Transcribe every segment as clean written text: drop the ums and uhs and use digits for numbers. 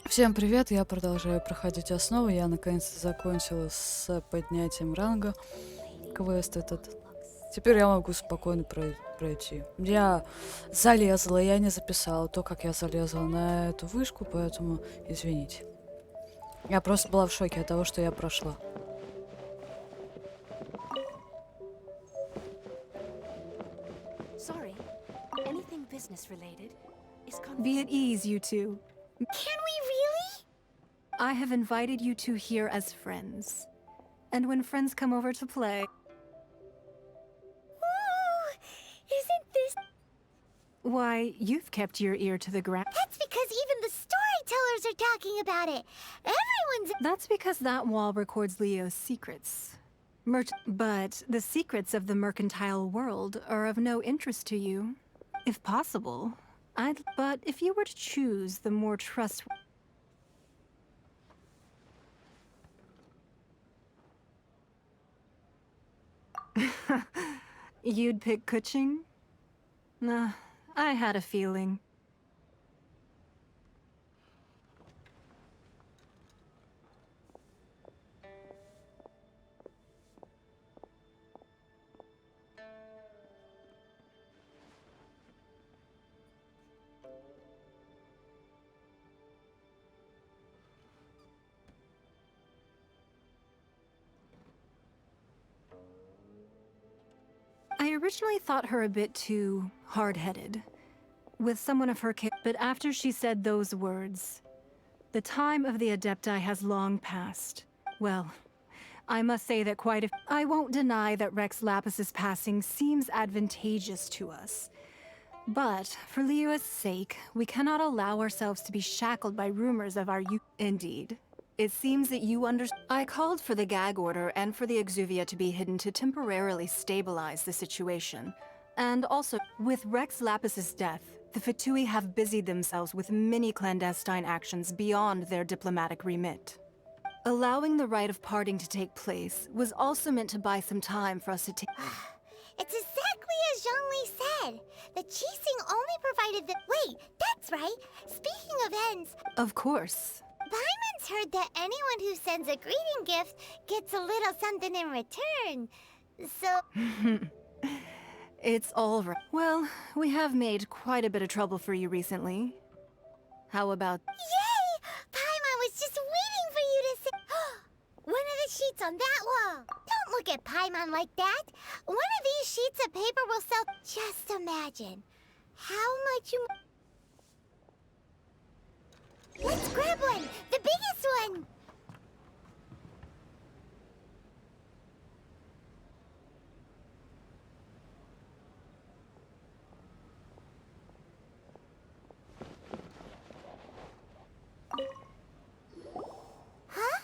Всем привет, я продолжаю проходить основу. Я наконец-то закончила с поднятием ранга квест этот. Теперь я могу спокойно пройти. Я залезла, я не записала то, как я залезла на эту вышку, поэтому извините. Я просто была в шоке от того, что я прошла. Be at ease, you two. Can we really? I have invited you two here as friends. And when friends come over to play... Ooh, isn't this... Why, you've kept your ear to the ground. That's because even the storytellers are talking about it. Everyone's... That's because that wall records Leo's secrets. But the secrets of the mercantile world are of no interest to you. If possible, But if you were to choose the more trustworthy... You'd pick Kuching? Nah, I had a feeling. I originally thought her a bit too hard-headed, with someone of her but after she said those words, the time of the Adepti has long passed. Well, I must say that I won't deny that Rex Lapis's passing seems advantageous to us. But, for Leo's sake, we cannot allow ourselves to be shackled by rumors of our Indeed. It seems that you I called for the gag order and for the exuvia to be hidden to temporarily stabilize the situation. And also, with Rex Lapis's death, the Fatui have busied themselves with many clandestine actions beyond their diplomatic remit. Allowing the rite of parting to take place was also meant to buy some time for us to take... It's exactly as Zhongli said. The Qixing only provided the... Wait, that's right. Speaking of ends... Of course. Paimon's heard that anyone who sends a greeting gift gets a little something in return. So... It's all right. Well, we have made quite a bit of trouble for you recently. How about... Yay! Paimon was just waiting for you to say... One of the sheets on that wall. Don't look at Paimon like that. One of these sheets of paper will sell... Just imagine. How much you... Let's grab one! The biggest one! Huh?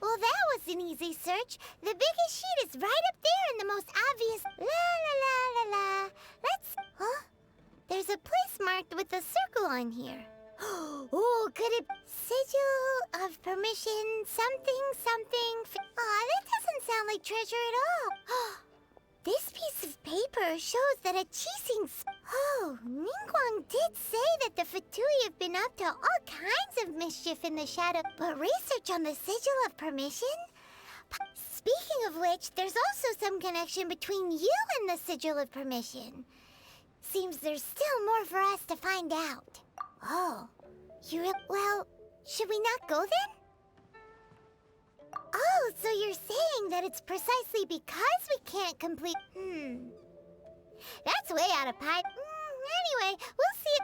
Well, that was an easy search. The biggest sheet is right up there in the most obvious... La la la la la. Let's... Huh? There's a place marked with a circle on here. Oh, could it... Sigil of permission, something, something... Aw, that doesn't sound like treasure at all. This piece of paper shows that a Qixing... Oh, Ningguang did say that the Fatui have been up to all kinds of mischief in the shadow. But research on the Sigil of permission? Speaking of which, there's also some connection between you and the Sigil of permission. Seems there's still more for us to find out. Oh, well, should we not go then? Oh, so you're saying that it's precisely because we can't complete... That's way out of pipe. Anyway, we'll see.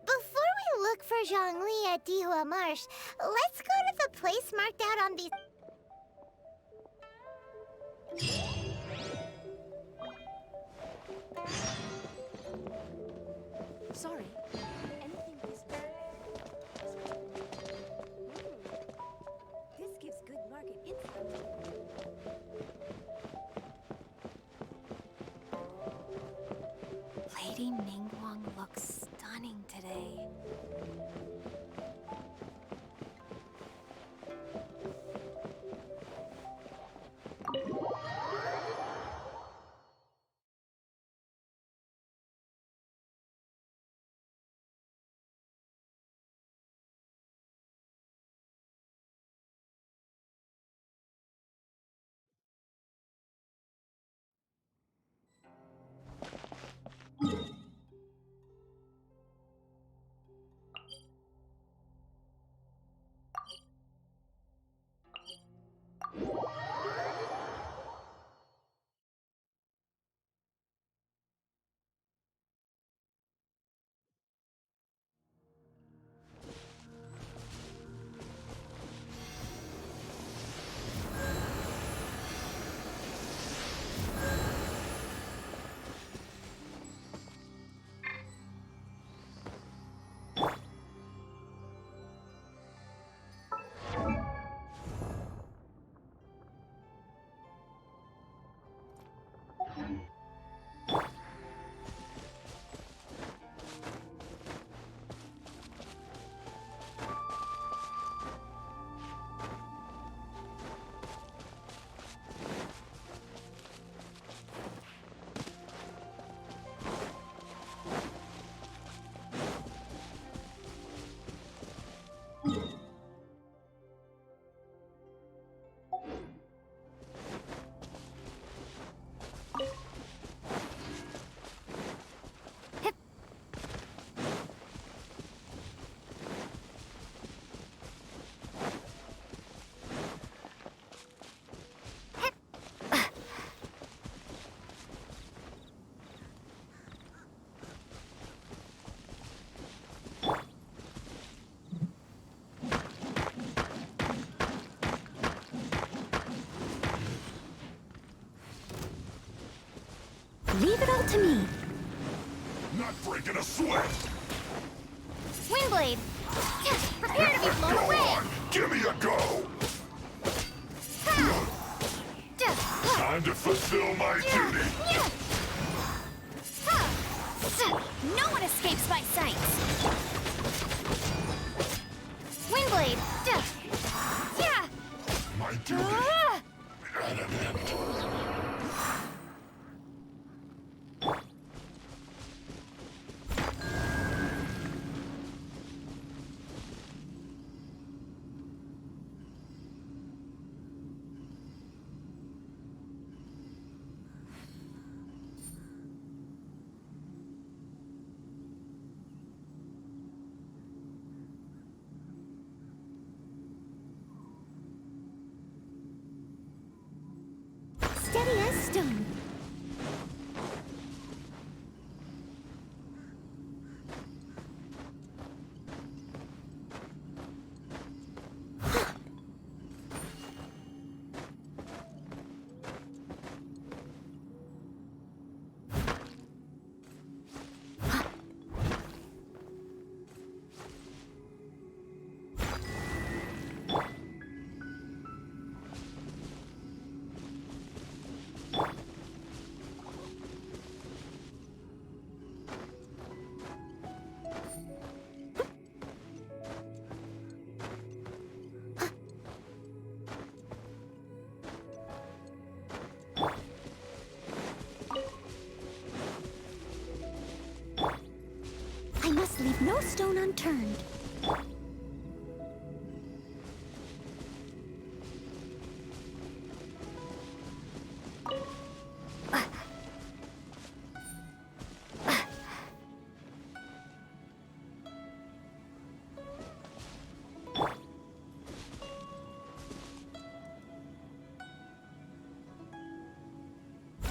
Before we look for Zhongli at Dihua Marsh, let's go to the place marked out on these... Sorry. Anything business? This gives good market info. Lady Ningguang looks stunning today. break in a sweat. Windblade! Prepare to be blown away! Give me a go. Time to fulfill my duty. No one escapes my sight! Windblade! My duty at an end. Steady as stone. I must leave no stone unturned.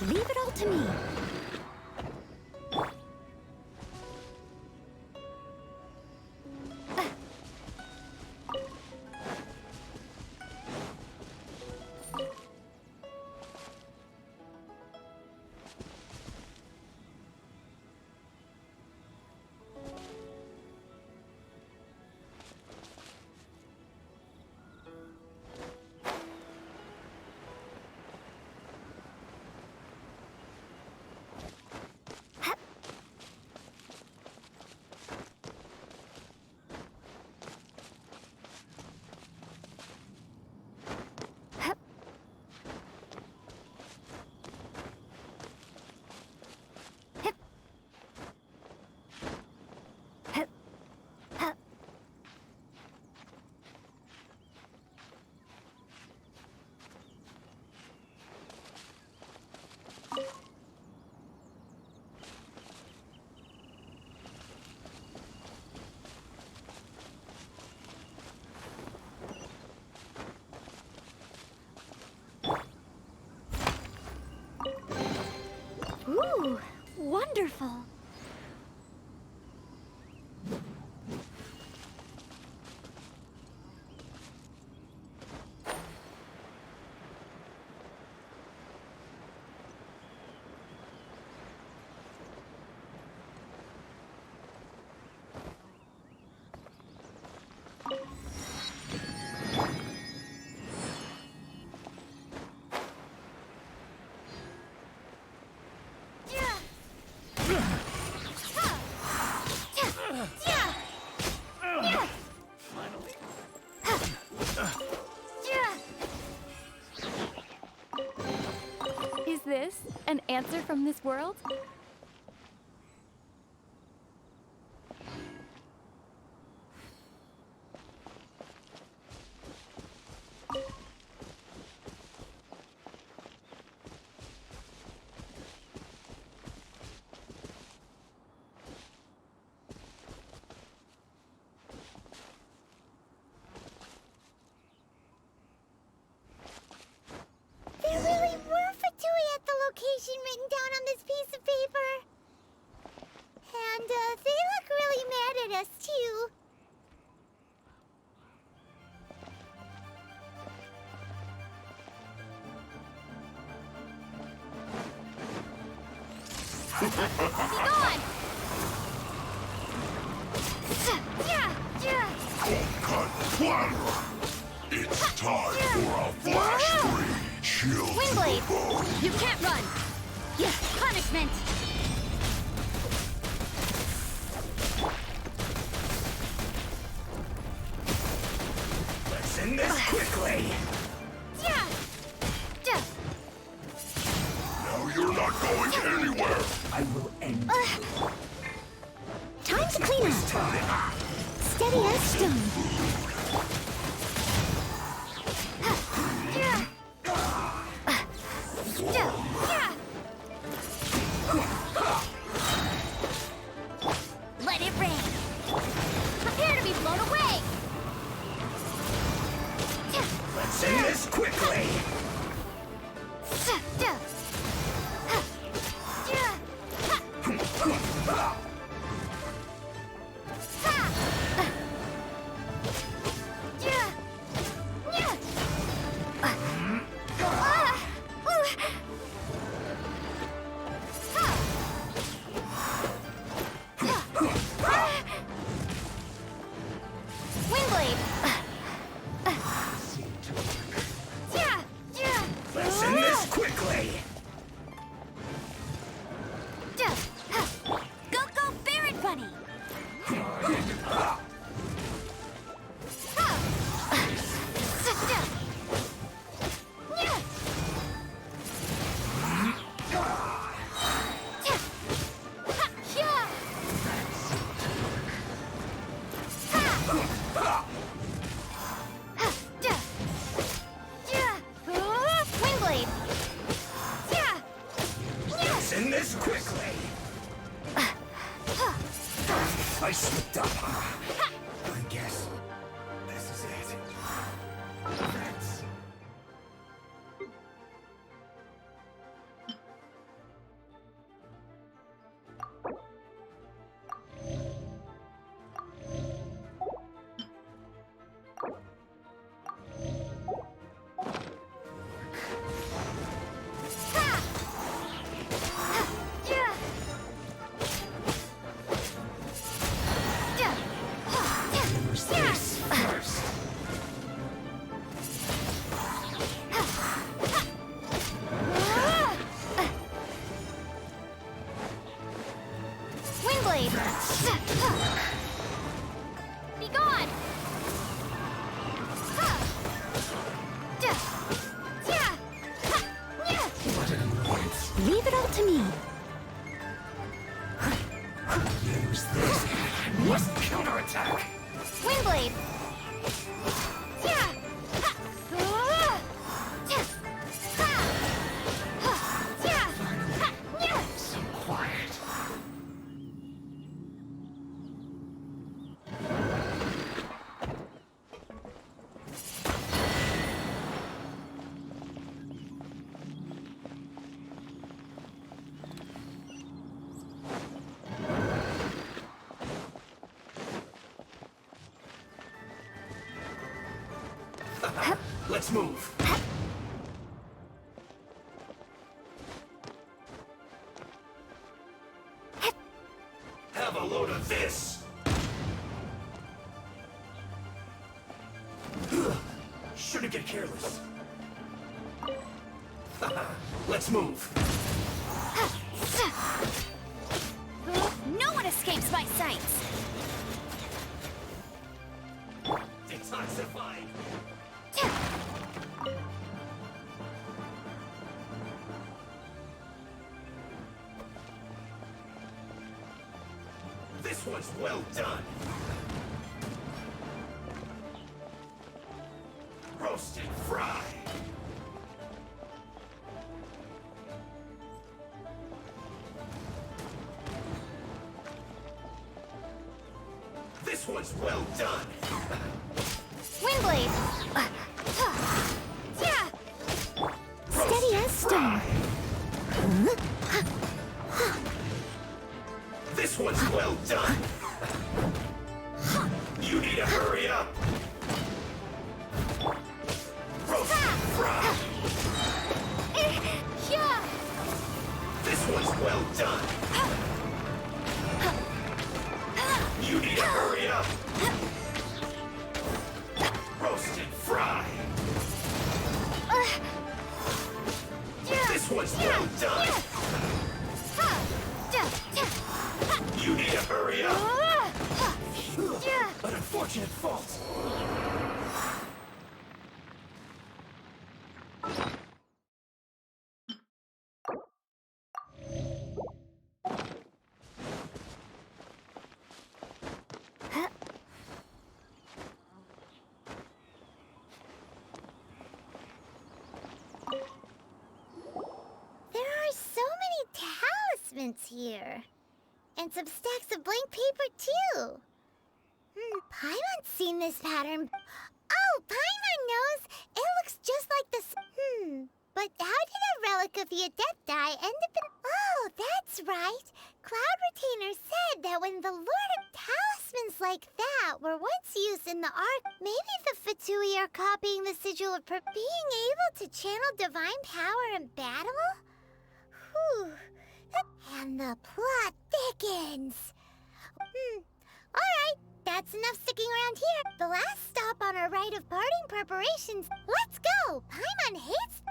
Leave it all to me. Ooh, wonderful. Is this an answer from this world? There really were fatui at the location written down on this piece of paper. It's time for a flash spree. Chill to the Windblade! bone. You can't run! Yeah, punishment! Let's end this quickly. Yeah! Yeah! Now you're not going anywhere. I will end Time to clean this up. time. Steady as stone. Yeah! Yeah! Let it rain! Prepare to be blown away! Let's end this quickly. Windblade! Let's end this quickly. Go, go, Barret Bunny! Windblade! Let's end this quickly. I slipped up. I guess this is it. Thanks. Use this first. Windblade! Be gone! What an annoyance. Leave it all to me. Use this. I must counterattack. Windblade! So quiet. Let's move. Have a load of this. Shouldn't get careless. Let's move. No one escapes my sights! Detoxify. This one's well done. Roasted fry. This one's well done. Windblade! Steady as stone. This one's well done. You need to hurry up. Roasted fry. This one's well done. You need to hurry up. unfortunate fault. There are so many talismans here. And some stacks of blank paper, too. Paimon's seen this pattern. Oh, Paimon knows! It looks just like this. But how did a relic of the Adepti end up in... Oh, that's right. Cloud Retainer said that when the Lord of Talismans like that were once used in the Ark, maybe the Fatui are copying the sigil of being able to channel divine power in battle? Whew. And the plot thickens. Alright, that's enough sticking around here. The last stop on our rite of parting preparations. Let's go! Paimon hates...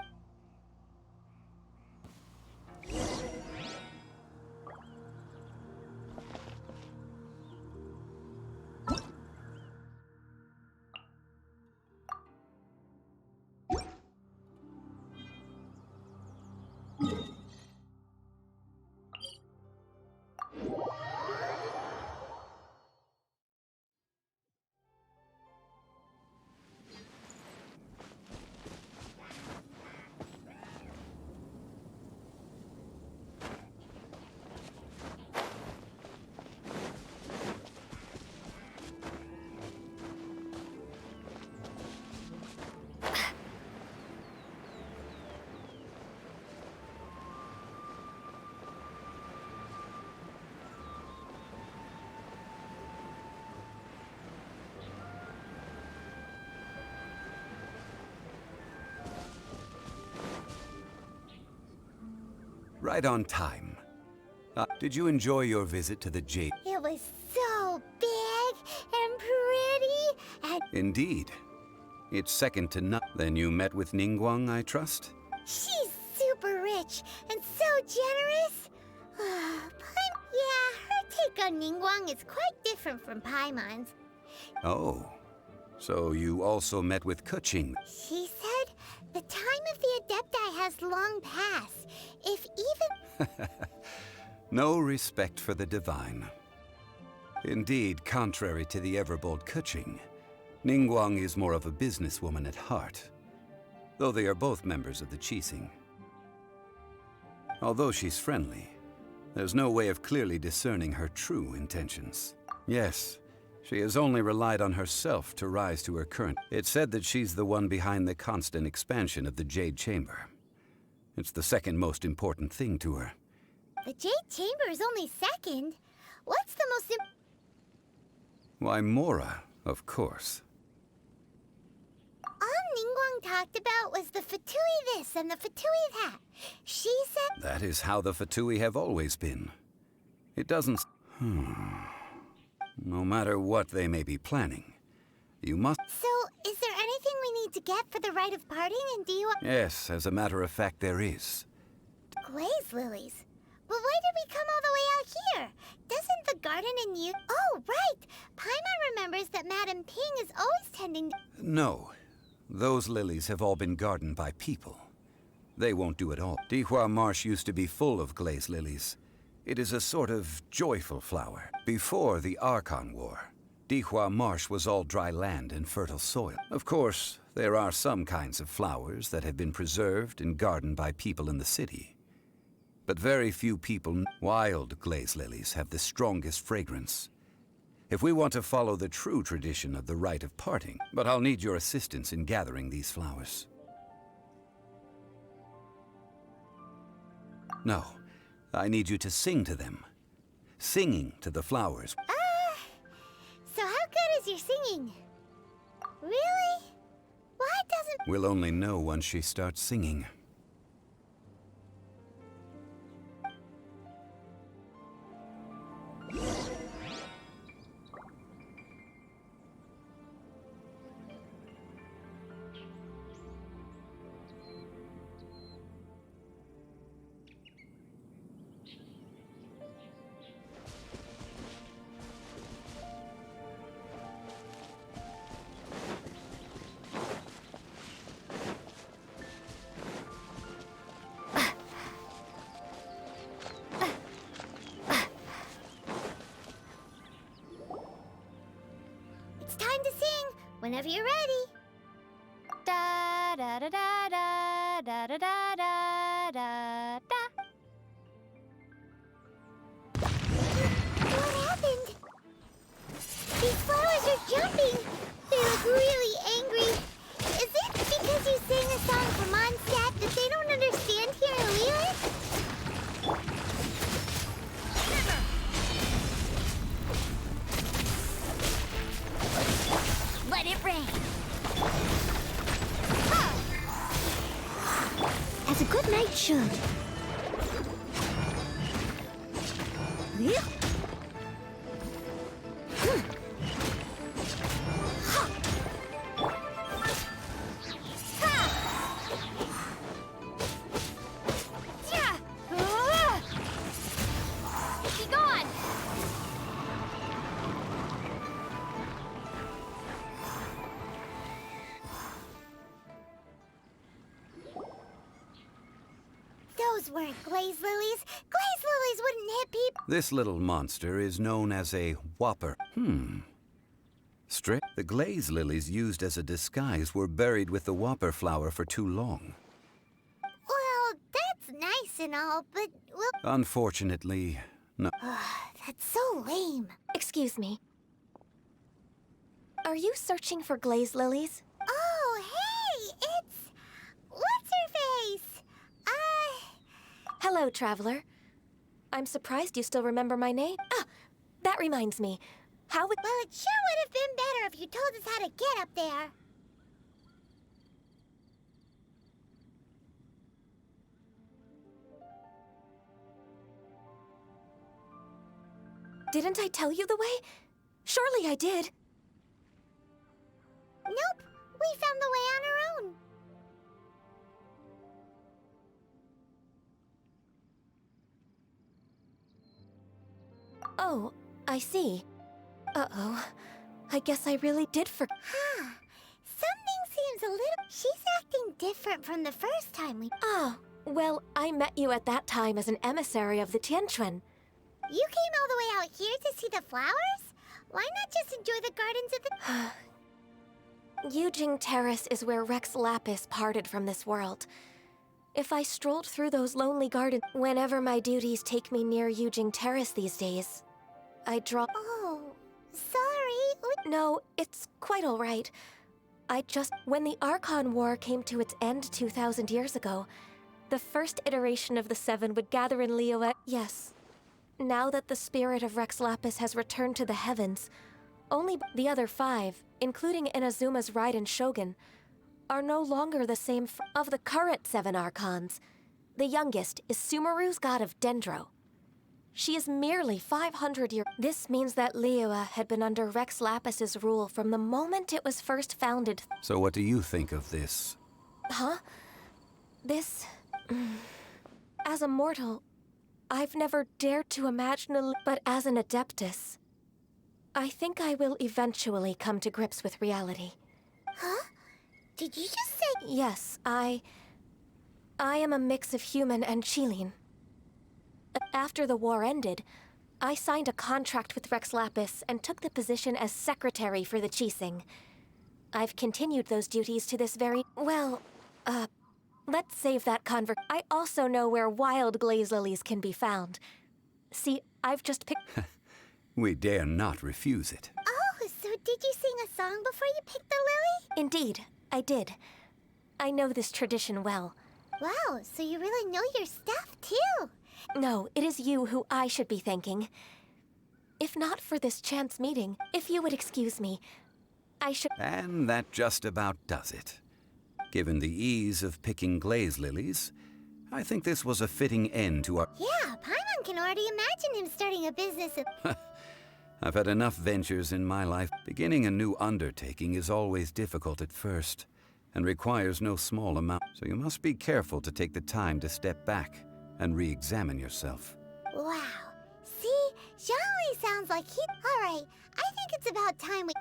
Right on time. Did you enjoy your visit to the Jade? It was so big and pretty and... Indeed. It's second to none. Then you met with Ningguang, I trust? She's super rich and so generous. Yeah, her take on Ningguang is quite different from Paimon's. Oh. So you also met with Keqing? She said the time of the Adepti has long passed. If even... No respect for the divine. Indeed, contrary to the ever-bold Keqing, Ningguang is more of a businesswoman at heart, though they are both members of the Qixing. Although she's friendly, there's no way of clearly discerning her true intentions. Yes, she has only relied on herself to rise to her current. It's said that she's the one behind the constant expansion of the Jade Chamber. It's the second most important thing to her. The Jade Chamber is only second. What's the most Why, Mora, of course. All Ningguang talked about was the Fatui this and the Fatui that. She said... That is how the Fatui have always been. It doesn't... No matter what they may be planning, you must... So, is there anything we need to get for the rite of parting, and do you... Yes, as a matter of fact, there is. Glaze lilies? But why did we come all the way out here? Doesn't the garden in you... Oh, right! Paimon remembers that Madame Ping is always tending to... No. Those lilies have all been gardened by people. They won't do it all. Dihua Marsh used to be full of glaze lilies. It is a sort of joyful flower. Before the Archon War, Dihua Marsh was all dry land and fertile soil. Of course, there are some kinds of flowers that have been preserved and gardened by people in the city. But very few people... Wild glaze lilies have the strongest fragrance. If we want to follow the true tradition of the rite of parting, but I'll need your assistance in gathering these flowers. No, I need you to sing to them. Singing to the flowers. So how good is your singing? Really? Why doesn't... We'll only know once she starts singing. it's time to sing. Whenever you're ready. Da da da da da da da da da da da. What happened? These flowers are jumping. They look really angry. Is it because you sang a song for Mondstadt that they don't understand here in Leland? Let it rain. As a good night should. Yeah. Be gone. Those weren't glaze lilies. Glaze lilies wouldn't hit people. This little monster is known as a whopper. The glaze lilies used as a disguise were buried with the whopper flower for too long. Well, that's nice and all, but, well, Unfortunately, no. that's so lame. Excuse me. Are you searching for glaze lilies? Oh, hey, it's... What's her face? Hello, traveler. I'm surprised you still remember my name. Ah, that reminds me. How would... Well, it sure would have been better if you told us how to get up there. Didn't I tell you the way? Surely I did. Nope, we found the way on our own. Oh, I see. Uh-oh. I guess I really did Huh. Something seems a little... She's acting different from the first time we... Ah, well, I met you at that time as an emissary of the Tianquan. You came all the way out here to see the flowers? Why not just enjoy the gardens of the... Yujing Terrace is where Rex Lapis parted from this world. If I strolled through those lonely gardens... Whenever my duties take me near Yujing Terrace these days, I draw... Oh, sorry. No, it's quite all right. When the Archon War came to its end 2,000 years ago, the first iteration of the Seven would gather in Liyue. Yes. Now that the spirit of Rex Lapis has returned to the heavens, only the other 5, including Inazuma's Raiden Shogun, are no longer the same of the current 7 Archons. The youngest is Sumeru's god of Dendro. She is merely 500 years... This means that Liyue had been under Rex Lapis's rule from the moment it was first founded. So what do you think of this? Huh? This... As a mortal, I've never dared to imagine but as an Adeptus, I think I will eventually come to grips with reality. Huh? Did you just say... Yes, I am a mix of human and Qilin. After the war ended, I signed a contract with Rex Lapis and took the position as secretary for the Qixing. I've continued those duties to this very... Well, let's save that I also know where wild glaze lilies can be found. See, I've just picked... We dare not refuse it. Oh, so did you sing a song before you picked the lily? Indeed, I did. I know this tradition well. Wow, so you really know your stuff, too. No, it is you who I should be thanking. If not for this chance meeting, if you would excuse me, I should... And that just about does it. Given the ease of picking glaze lilies, I think this was a fitting end to our... Yeah, Paimon can already imagine him starting a business of... I've had enough ventures in my life. Beginning a new undertaking is always difficult at first, and requires no small amount. So you must be careful to take the time to step back and re-examine yourself. Wow. See? Zhongli sounds like he... Alright, I think it's about time we...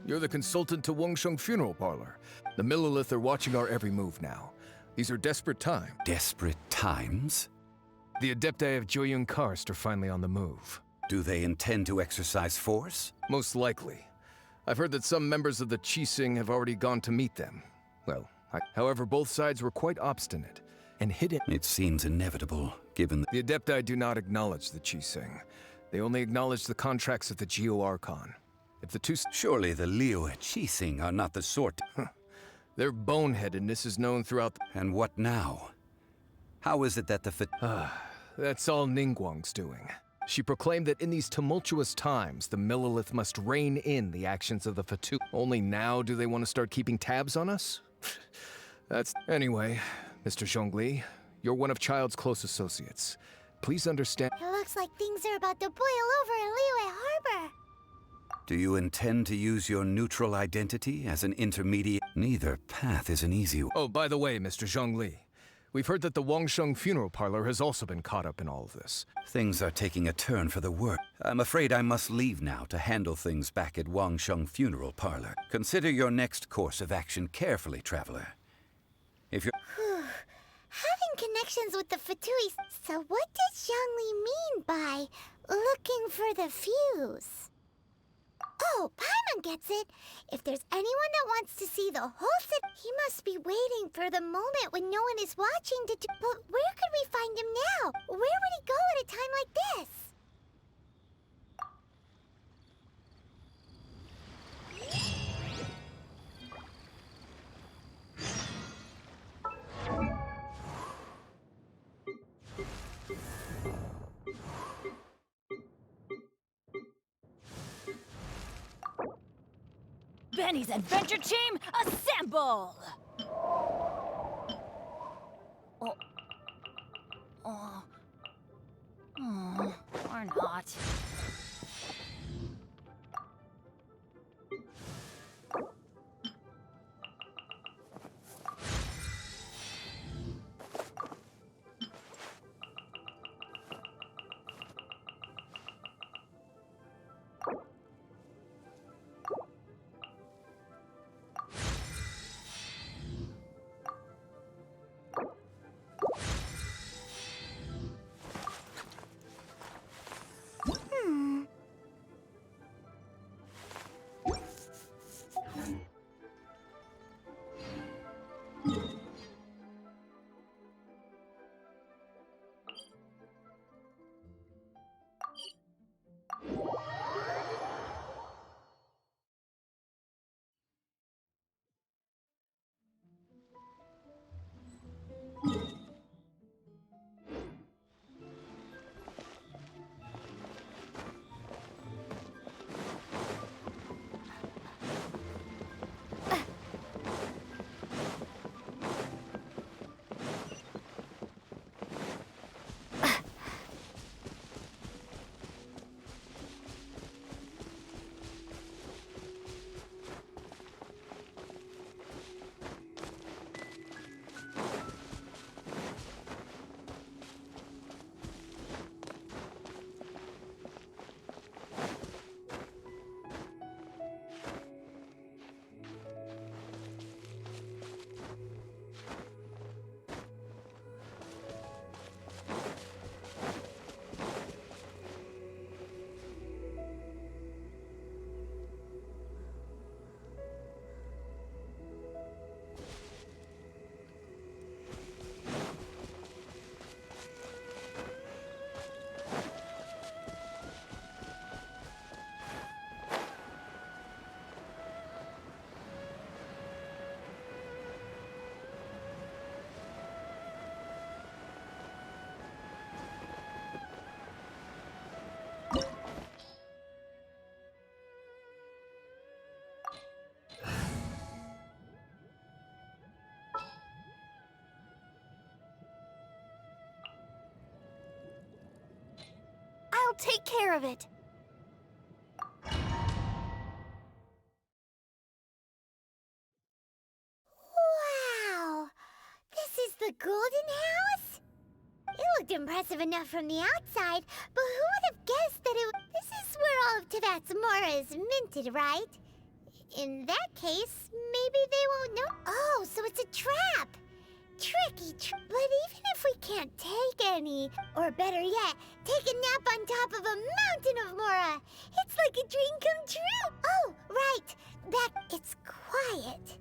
You're the consultant to Wangsheng Funeral Parlor. The Millilith are watching our every move now. These are desperate times. Desperate times? The Adepti of Joyun Karst are finally on the move. Do they intend to exercise force? Most likely. I've heard that some members of the Qixing have already gone to meet them. Well, however, both sides were quite obstinate and hidden. It seems inevitable, given The Adepti do not acknowledge the Qixing. They only acknowledge the contracts of the Geo Archon. If the two... Surely the Liu Qixing are not the sort... Their boneheadedness is known throughout... And what now? How is it that the That's all Ningguang's doing. She proclaimed that in these tumultuous times, the Millilith must rein in the actions of the Fatu. Only now do they want to start keeping tabs on us? That's... Anyway, Mr. Zhongli, you're one of Child's close associates. Please understand... It looks like things are about to boil over in Liyue Harbor. Do you intend to use your neutral identity as an intermediate? Neither path is an easy one. Oh, by the way, Mr. Zhongli, we've heard that the Wangsheng Funeral Parlor has also been caught up in all of this. Things are taking a turn for the worse. I'm afraid I must leave now to handle things back at Wangsheng Funeral Parlor. Consider your next course of action carefully, traveler. If you're... Having connections with the Fatuis. So what does Zhongli mean by looking for the fuse? Oh, Paimon gets it. If there's anyone that wants to see the whole city, he must be waiting for the moment when no one is watching to do... But where could we find him now? Where would he go at a time like this? Benny's adventure team, assemble! Or not. I'll take care of it. Wow! This is the Golden House? It looked impressive enough from the outside, but who would have guessed that it... This is where all of Tibet's Mora is minted, right? case, maybe they won't know. Oh, so it's a trap. Tricky. But even if we can't take any, or better yet, take a nap on top of a mountain of Mora, it's like a dream come true. Oh, right. It's quiet.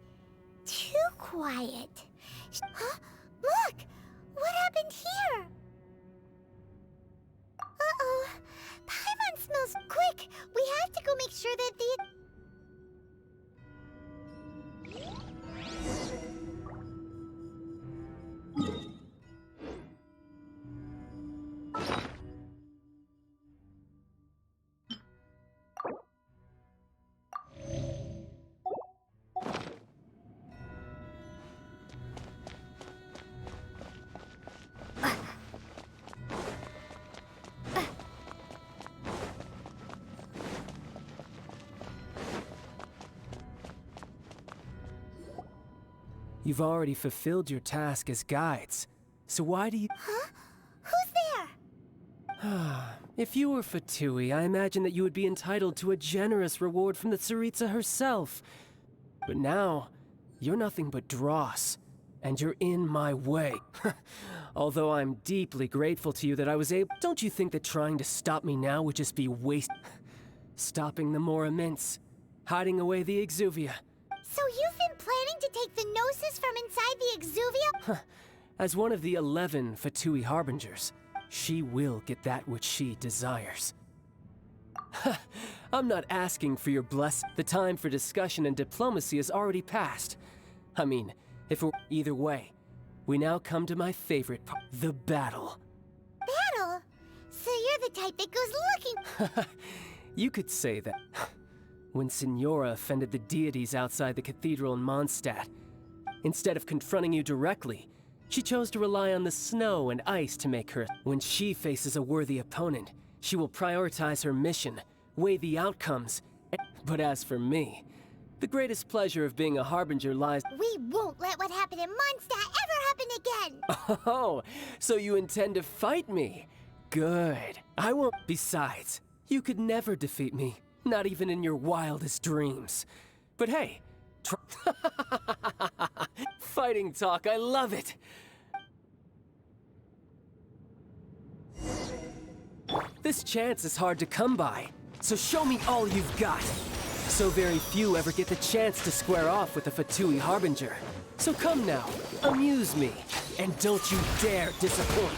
Too quiet. Huh? Look! What happened here? Uh-oh. Paimon smells quick. We have to go make sure that the... You've already fulfilled your task as guides, so why do you... Huh? Who's there? If you were Fatui, I imagine that you would be entitled to a generous reward from the Tsaritsa herself. But now, you're nothing but dross, and you're in my way. Although I'm deeply grateful to you that I was able... Don't you think that trying to stop me now would just be waste... Stopping the more immense, hiding away the Exuvia. So you've been planning to take the Gnosis from inside the Exuvia? As one of the 11 Fatui Harbingers, she will get that which she desires. I'm not asking for your blessing. The time for discussion and diplomacy has already passed. I mean, if it were either way, we now come to my favorite part, the battle. Battle? So you're the type that goes looking... You could say that. When Signora offended the deities outside the cathedral in Mondstadt, instead of confronting you directly, she chose to rely on the snow and ice to make her. When she faces a worthy opponent, she will prioritize her mission, weigh the outcomes. But as for me, the greatest pleasure of being a harbinger lies... We won't let what happened in Mondstadt ever happen again! Oh, so you intend to fight me? Good. I won't... Besides, you could never defeat me. Not even in your wildest dreams. But hey, fighting talk, I love it! This chance is hard to come by, so show me all you've got. So very few ever get the chance to square off with a Fatui Harbinger. So come now, amuse me, and don't you dare disappoint.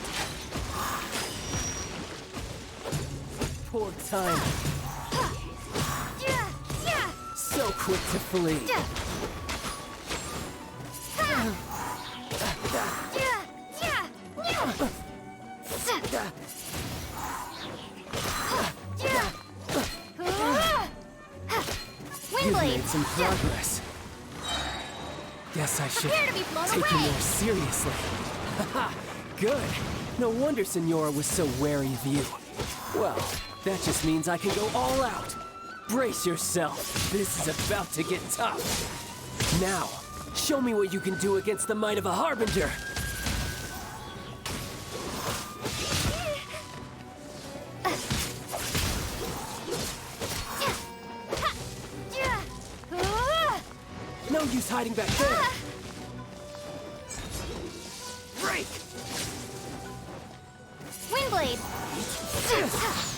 Poor time. So quick to flee. You've made some progress. Guess I should take you more seriously. Haha, good. No wonder Signora was so wary of you. Well, that just means I can go all out. Brace yourself. This is about to get tough. Now, show me what you can do against the might of a Harbinger. No use hiding back there. Break. Windblade. Windblade.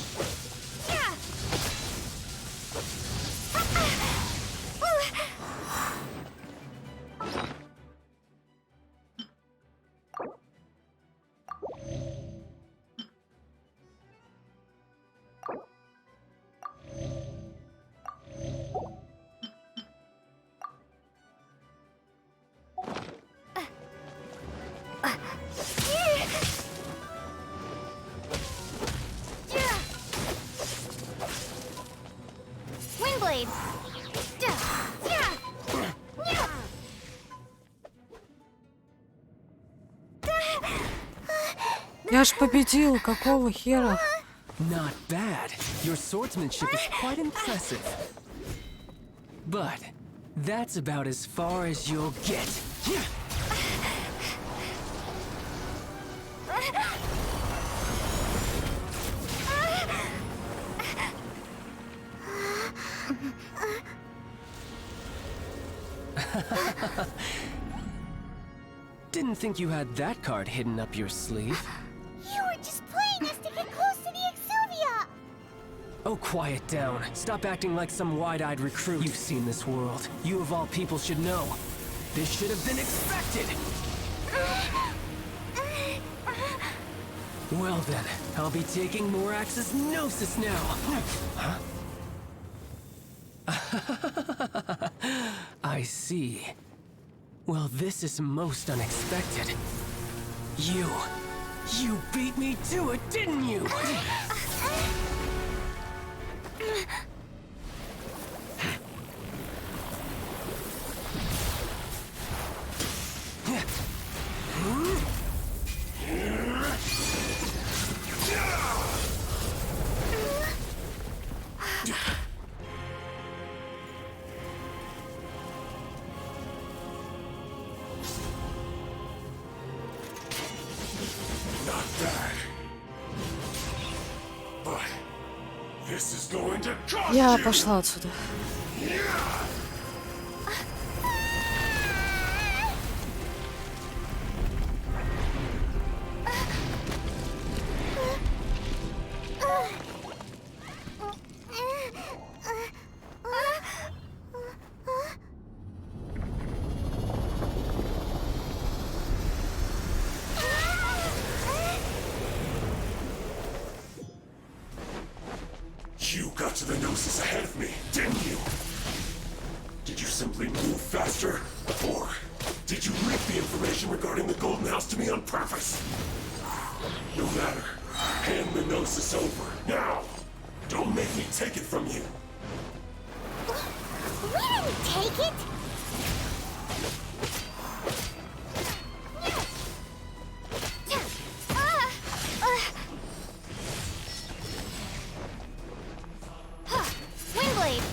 Я ж победил, какого хера? Not bad. Your swordsmanship is quite impressive. But that's about as far as you'll get. Didn't think you had that card hidden up your sleeve. You were just playing us to get close to the Exuvia! Oh, quiet down. Stop acting like some wide-eyed recruit. You've seen this world. You of all people should know. This should have been expected! Well then, I'll be taking Morax's Gnosis now. Huh? I see. Well, this is most unexpected. You beat me to it, didn't you? Not bad. But this is going to cost Я you. пошла отсюда. You got to the Gnosis ahead of me, didn't you? Did you simply move faster? Or did you leak the information regarding the Golden House to me on purpose? No matter. Hand the Gnosis over, now! Don't make me take it from you! We didn't take it! Windblade!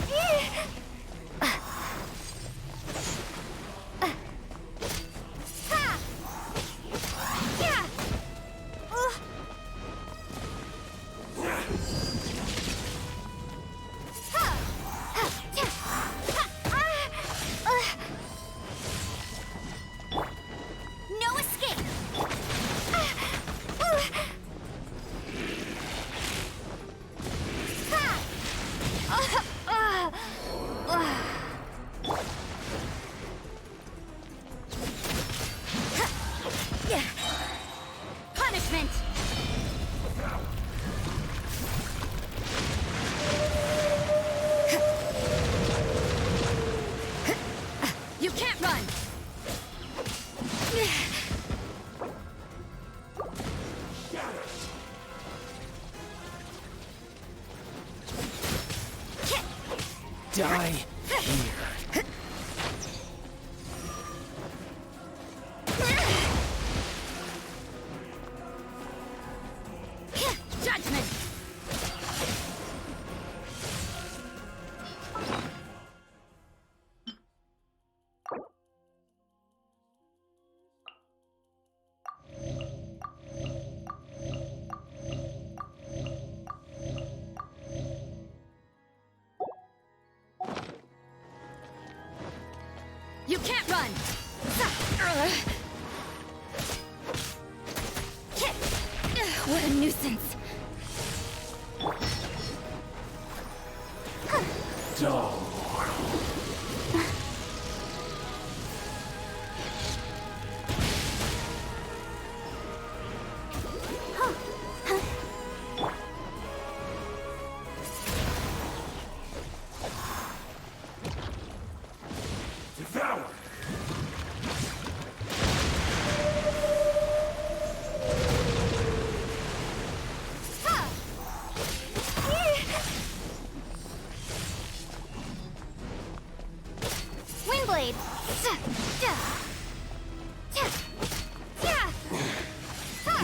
No escape! Punishment! You can't run! Die here. Judgment! You can't run! What a nuisance! Dull. Devour! Windblade!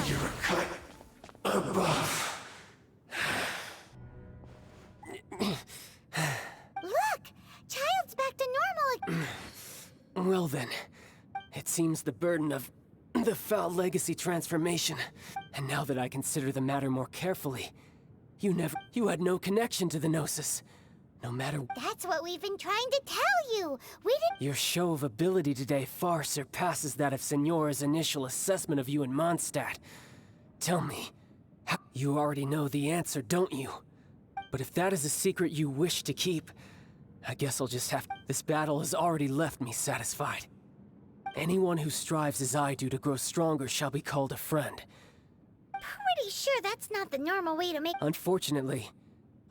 You're a cut above. Look! Child's back to normal again. Well then, it seems the burden of the foul legacy transformation. And now that I consider the matter more carefully, you had no connection to the Gnosis. No matter. That's what we've been trying to tell you. We didn't. Your show of ability today far surpasses that of Senora's initial assessment of you in Mondstadt. Tell me, you already know the answer, don't you? But if that is a secret you wish to keep, I guess I'll just have... This battle has already left me satisfied. Anyone who strives as I do to grow stronger shall be called a friend. Pretty sure that's not the normal way to make... Unfortunately,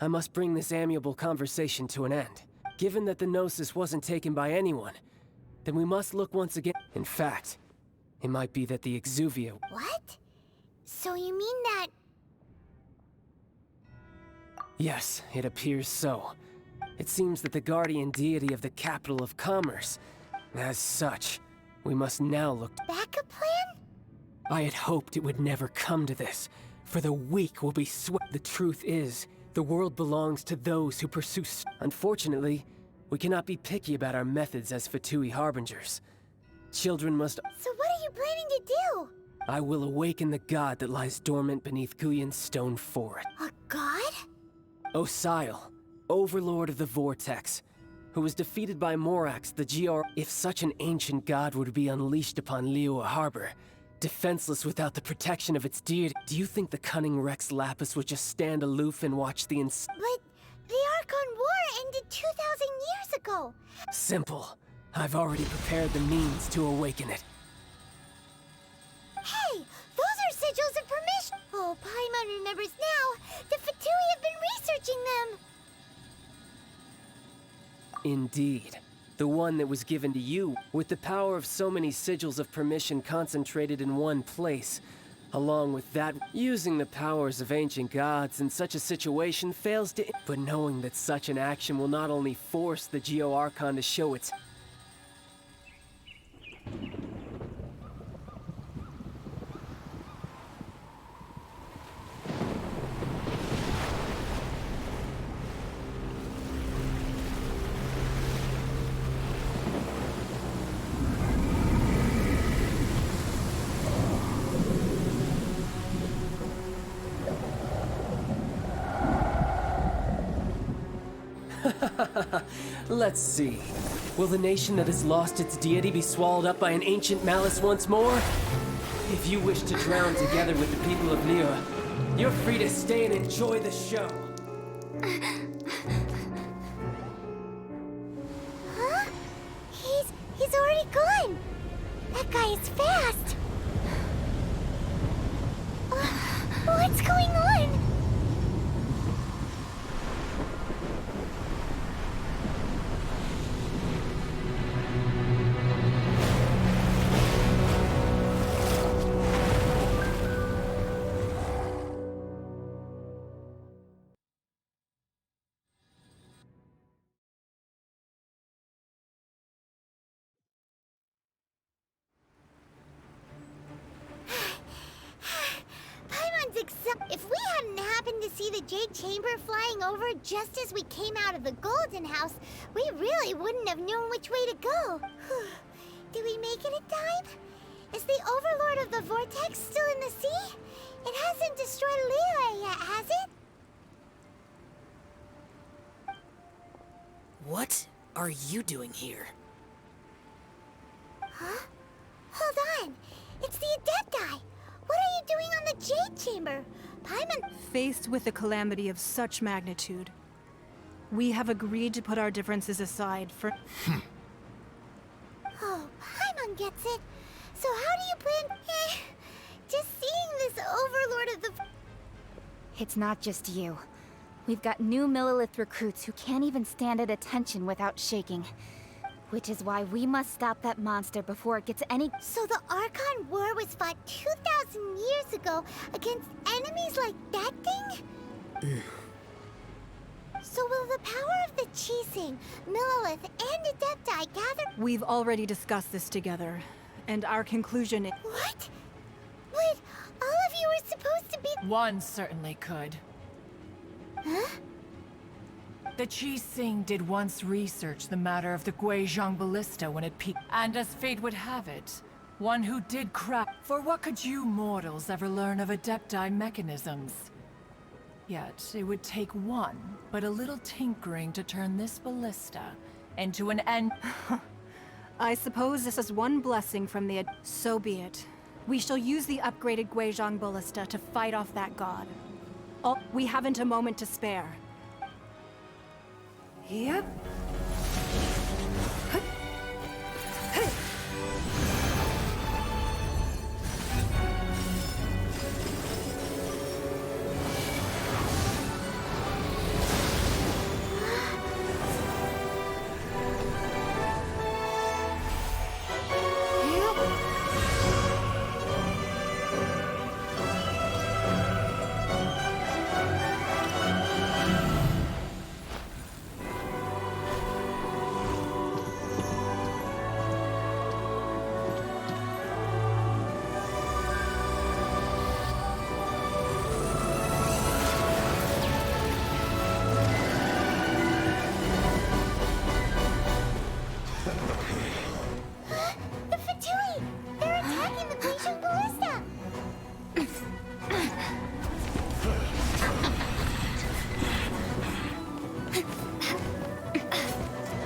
I must bring this amiable conversation to an end. Given that the Gnosis wasn't taken by anyone, then we must look once again. In fact, it might be that the Exuvia... What? So you mean that... Yes, it appears so. It seems that the guardian deity of the capital of commerce. As such, we must now look... Backup plan? I had hoped it would never come to this, for the weak will be swept. The truth is, the world belongs to those who pursue... Unfortunately, we cannot be picky about our methods as Fatui harbingers. Children must... So what are you planning to do? I will awaken the god that lies dormant beneath Guyan's stone fort. A god? Osile, overlord of the Vortex, who was defeated by Morax, the GR. If such an ancient god were to be unleashed upon Liyue Harbor, defenseless without the protection of its deity, do you think the cunning Rex Lapis would just stand aloof and watch the But the Archon War ended 2,000 years ago! Simple. I've already prepared the means to awaken it. Hey! Those are sigils of permission! Oh, Paimon remembers now! The Fatui have been researching them! Indeed. The one that was given to you, with the power of so many sigils of permission concentrated in one place. Along with that, using the powers of ancient gods in such a situation fails to... But knowing that such an action will not only force the Geo Archon to show its... Let's see. Will the nation that has lost its deity be swallowed up by an ancient malice once more? If you wish to drown together with the people of Liyue, you're free to stay and enjoy the show. Huh? He's already gone! That guy is fast! What's going on? If we hadn't happened to see the Jade Chamber flying over just as we came out of the Golden House, we really wouldn't have known which way to go. Did we make it in time? Is the Overlord of the Vortex still in the sea? It hasn't destroyed Liyue yet, has it? What are you doing here? Huh? Hold on. It's the Adepti. What are you doing on the Jade Chamber? Paimon... Faced with a calamity of such magnitude, we have agreed to put our differences aside for... Oh, Paimon gets it. So how do you plan... just seeing this Overlord of the... It's not just you. We've got new Millilith recruits who can't even stand at attention without shaking. Which is why we must stop that monster before it gets any... So the Archon War was fought 2,000 years ago against enemies like that thing? So will the power of the Qixing, Millilith, and Adepti gather... We've already discussed this together, and our conclusion is... What? But all of you were supposed to be... One certainly could. Huh? The Qixing did once research the matter of the Guizhong Ballista when it peaked. And as fate would have it, one who did crack... For what could you mortals ever learn of Adepti mechanisms? Yet, it would take one, but a little tinkering to turn this ballista into an end... I suppose this is one blessing from the... So be it. We shall use the upgraded Guizhong Ballista to fight off that god. Oh, we haven't a moment to spare. Yep.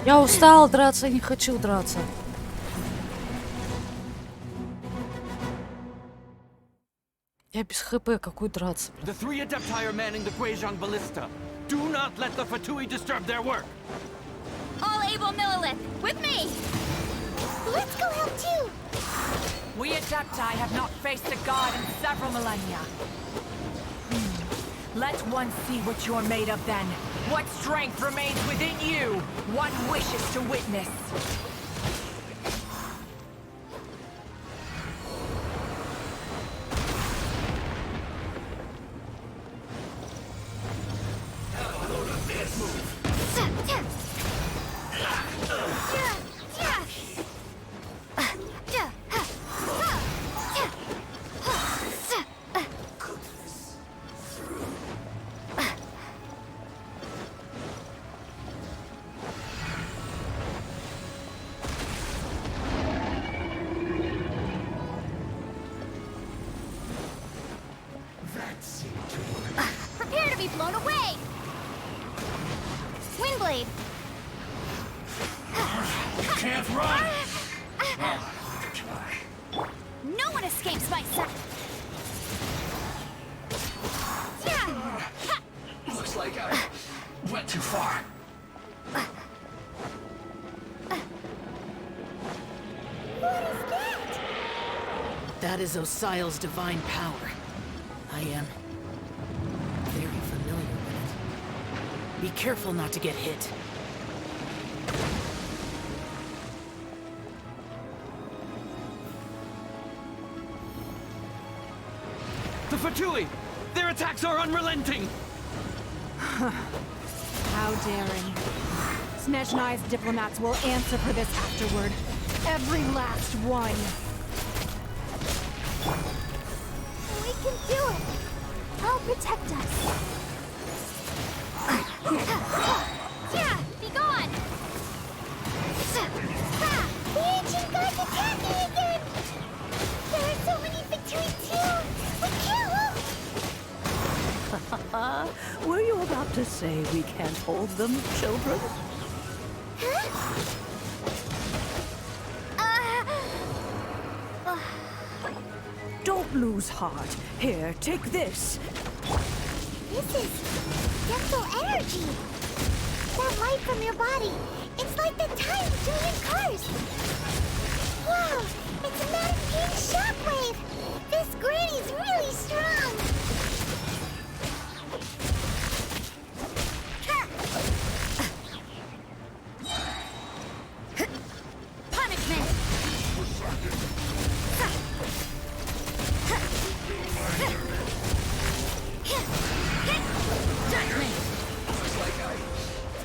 Я устал драться, не хочу драться. Я без хп, какой драться? The three adepti are manning the Guizhong Ballista. Do not let the Fatui disturb their work. All able Millilith, with me! Let's go help too! We Adepti have not faced a god in several millennia. Let one see what you're made of then. What strength remains within you? One wishes to witness. Prepare to be blown away! Windblade! You can't run! No one escapes my sight! Looks like I went too far. What is that? That is Osial's divine power. I am very familiar with it. Be careful not to get hit. The Fatui! Their attacks are unrelenting! How daring. Snezhnai's diplomats will answer for this afterward. Every last one. We can do it! I'll protect us! Be gone! The ancient god's attacking again! There are so many Fatui too! We kill them! Were you about to say we can't hold them, children? Don't lose heart. Here, take this. This is gentle energy! That light from your body, it's like the time between your cars! Wow! It's a Madame Ping shockwave! This granny's really strong! Punishment! Judgment! Looks like I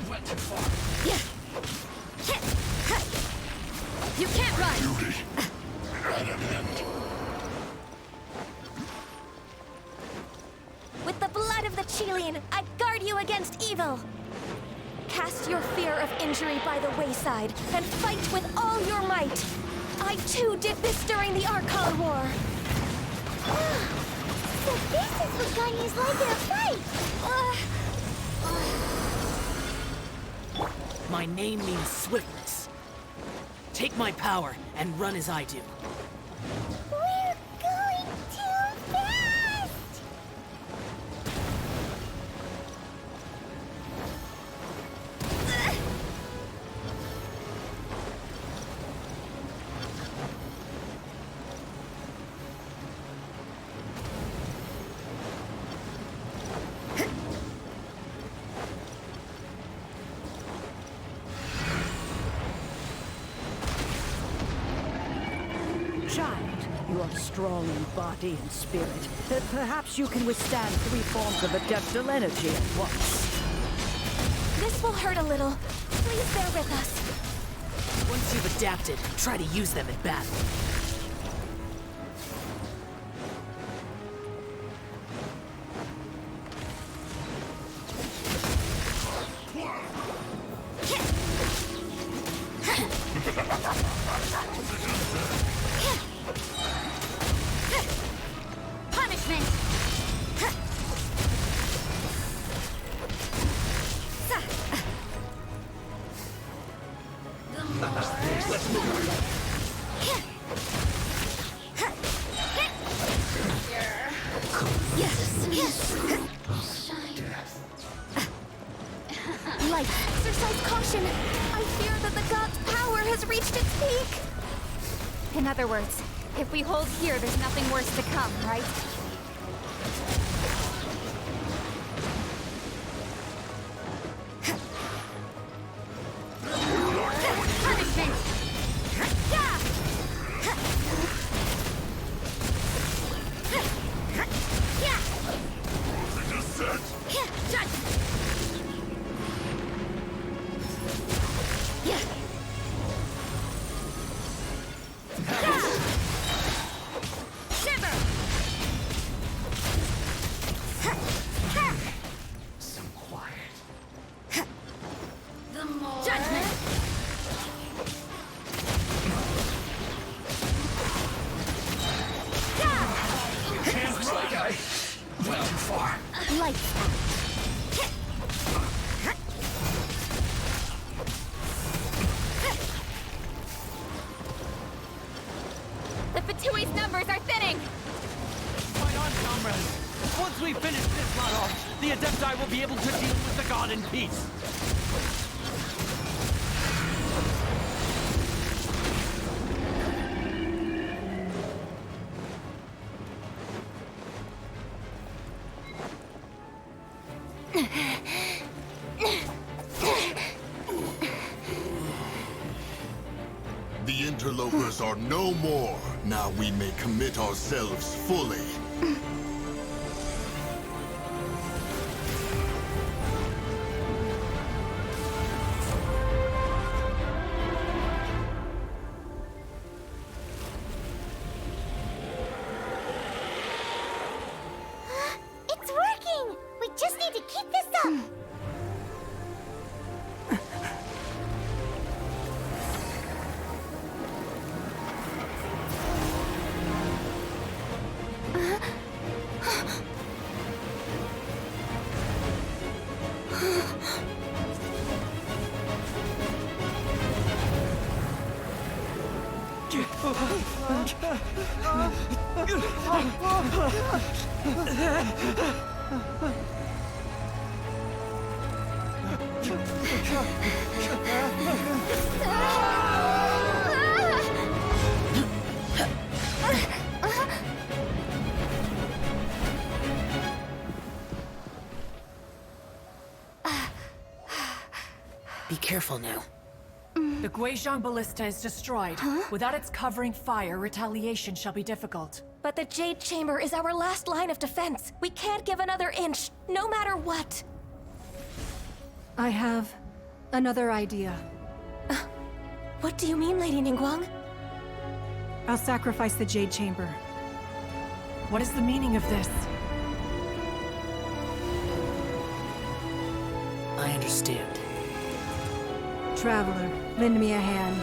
went too far. You can't run! Duty at an end. With the blood of the Chilean, I guard you against evil. Cast your fear of injury by the wayside and fight with all your might. I too did this during the Archon War. So this is what Ganya's like in a fight! My name means swiftness. take my power and run as I do. We're going too fast! Child, you are strong in body and spirit. Perhaps you can withstand 3 forms of adeptal energy at once. This will hurt a little. Please bear with us. Once you've adapted, try to use them in battle. Punishment! Light, exercise caution. I fear that the god's power has reached its peak. In other words, if we hold here, there's nothing worse to come, right? Punishment! The Fatui's numbers are thinning! Fight on, comrades! Once we finish this lot off, the Adepti will be able to deal with the god in peace! The interlopers are no more. Now we may commit ourselves fully. It's working! We just need to keep this up! Be careful now. The Guizhong Ballista is destroyed. Without its covering fire, retaliation shall be difficult. But the Jade Chamber is our last line of defense. We can't give another inch, no matter what. I have another idea. What do you mean, Lady Ningguang? I'll sacrifice the Jade Chamber. What is the meaning of this? I understand. Traveler, lend me a hand.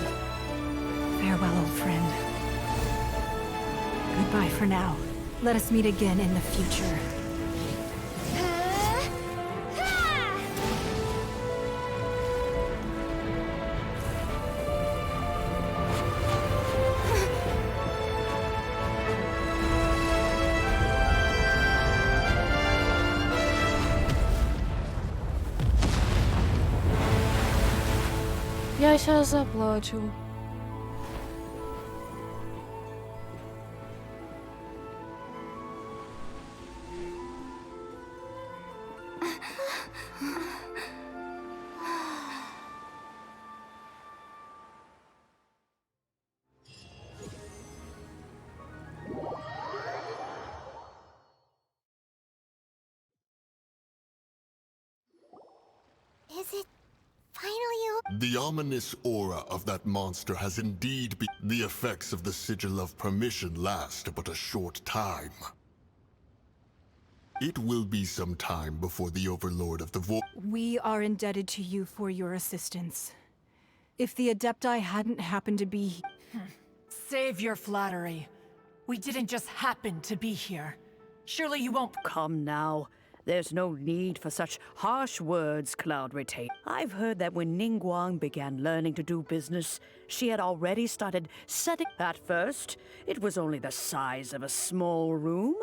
Farewell, old friend. Goodbye for now. Let us meet again in the future. Я сейчас заплачу. Is it finally over? The ominous aura of that monster has indeed been. The effects of the sigil of permission last but a short time. It will be some time before the overlord of the We are indebted to you for your assistance. If the Adepti hadn't happened to be Save your flattery. We didn't just happen to be here. Surely you won't— Come now. There's no need for such harsh words, Cloud Retain. I've heard that when Ningguang began learning to do business, she had already started setting. At first, it was only the size of a small room,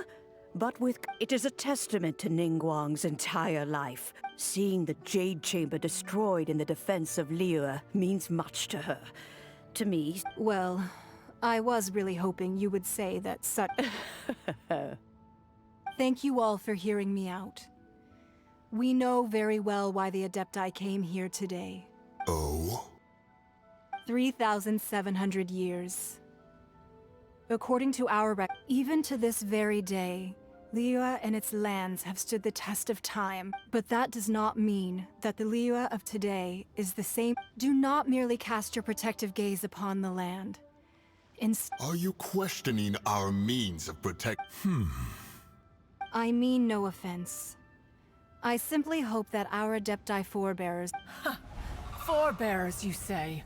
but it is a testament to Ningguang's entire life. Seeing the Jade Chamber destroyed in the defense of Liyue means much to her. To me, well, I was really hoping you would say that such. Thank you all for hearing me out. We know very well why the Adepti came here today. Oh? 3,700 years. According to our even to this very day, Liyue and its lands have stood the test of time. But that does not mean that the Liyue of today is the same. Do not merely cast your protective gaze upon the land. Are you questioning our means of I mean no offense. I simply hope that our Adepti forebears— Forebears, you say?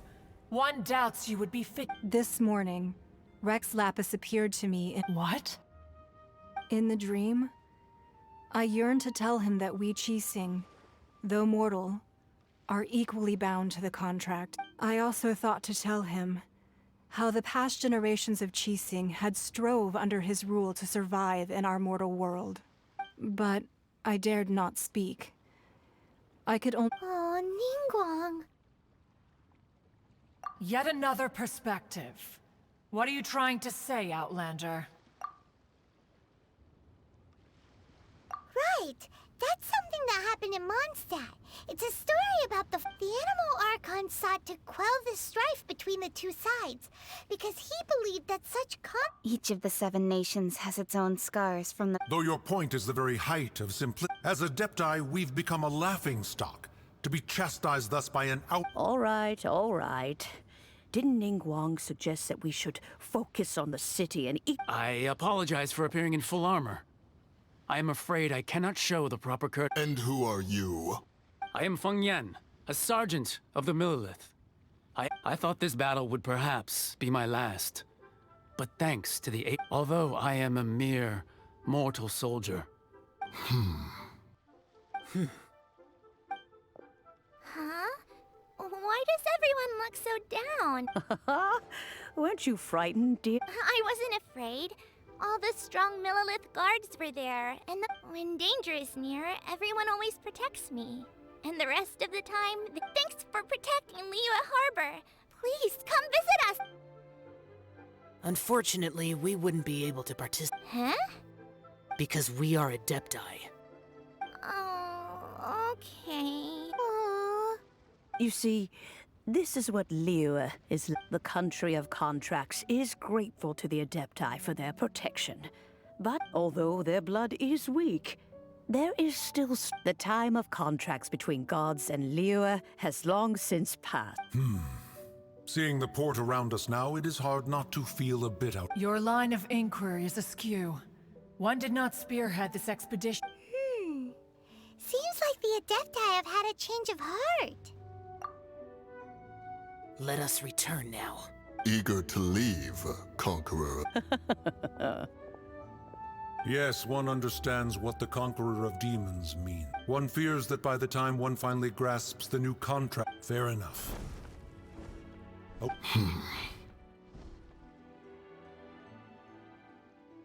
One doubts you would be fit— This morning, Rex Lapis appeared to me in— What? In the dream, I yearned to tell him that we Qixing, though mortal, are equally bound to the contract. I also thought to tell him how the past generations of Qixing had strove under his rule to survive in our mortal world. But I dared not speak. I could only— Oh, Ningguang. Yet another perspective. What are you trying to say, Outlander? Right. That's something that happened in Mondstadt. It's a story about the animal Archon sought to quell the strife between the two sides, because he believed that such Each of the 7 nations has its own scars from the— Though your point is the very height of simplicity, as Adepti, we've become a laughingstock, to be chastised thus by an out— All right, all right. Didn't Ningguang suggest that we should focus on the city and eat— I apologize for appearing in full armor. I am afraid I cannot show the proper courtesy. And who are you? I am Feng Yan, a sergeant of the Millelith. I thought this battle would perhaps be my last. But thanks to the although I am a mere mortal soldier. Huh? Why does everyone look so down? Weren't you frightened, dear? I wasn't afraid. All the strong Millelith guards were there, and when danger is near, everyone always protects me. And the rest of the time, thanks for protecting Liyue Harbor. Please, come visit us! Unfortunately, we wouldn't be able to participate. Huh? Because we are Adepti. Oh, okay. Aww. You see, this is what Liyue is. The country of contracts is grateful to the Adepti for their protection. But although their blood is weak, there is still the time of contracts between gods and Liyue has long since passed. Seeing the port around us now, it is hard not to feel a bit out. Your line of inquiry is askew. One did not spearhead this expedition. Seems like the Adepti have had a change of heart. Let us return now. Eager to leave, Conqueror. Yes, one understands what the Conqueror of Demons mean. One fears that by the time one finally grasps the new contract, fair enough. Oh.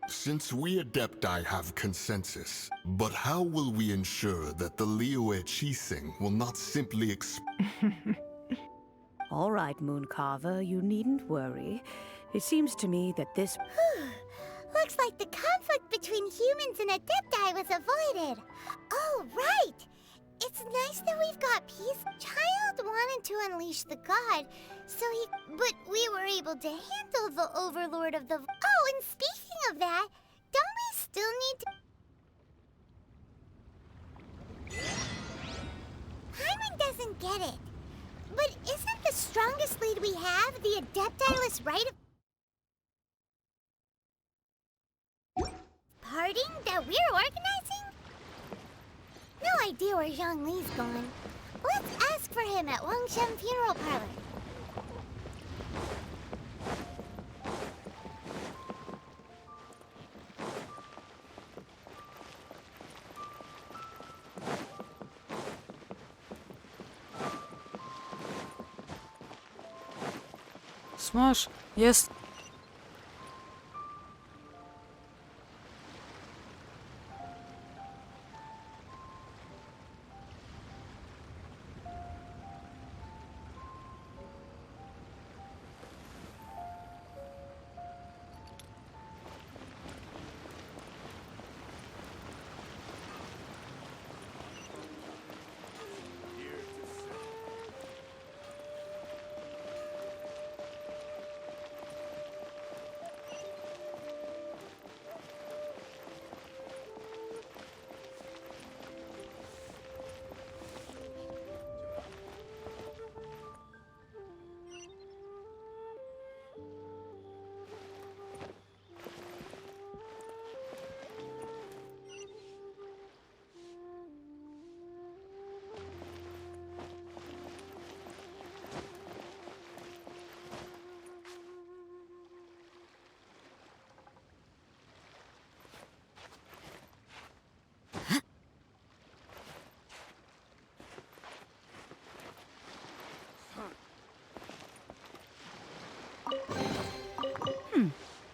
Since we Adepti have consensus, but how will we ensure that the Liyue Qixing will not simply All right, Mooncarver, you needn't worry. It seems to me that this... Looks like the conflict between humans and Adepti was avoided. Oh, right! It's nice that we've got peace. Child wanted to unleash the god, but we were able to handle the overlord of the... Oh, and speaking of that, don't we still need to... Paimon doesn't get it. But isn't the strongest lead we have the Adepti-less right of... Parting that we're organizing? No idea where Zhongli's gone. Let's ask for him at Wangshen Funeral Parlor. Smash, yes.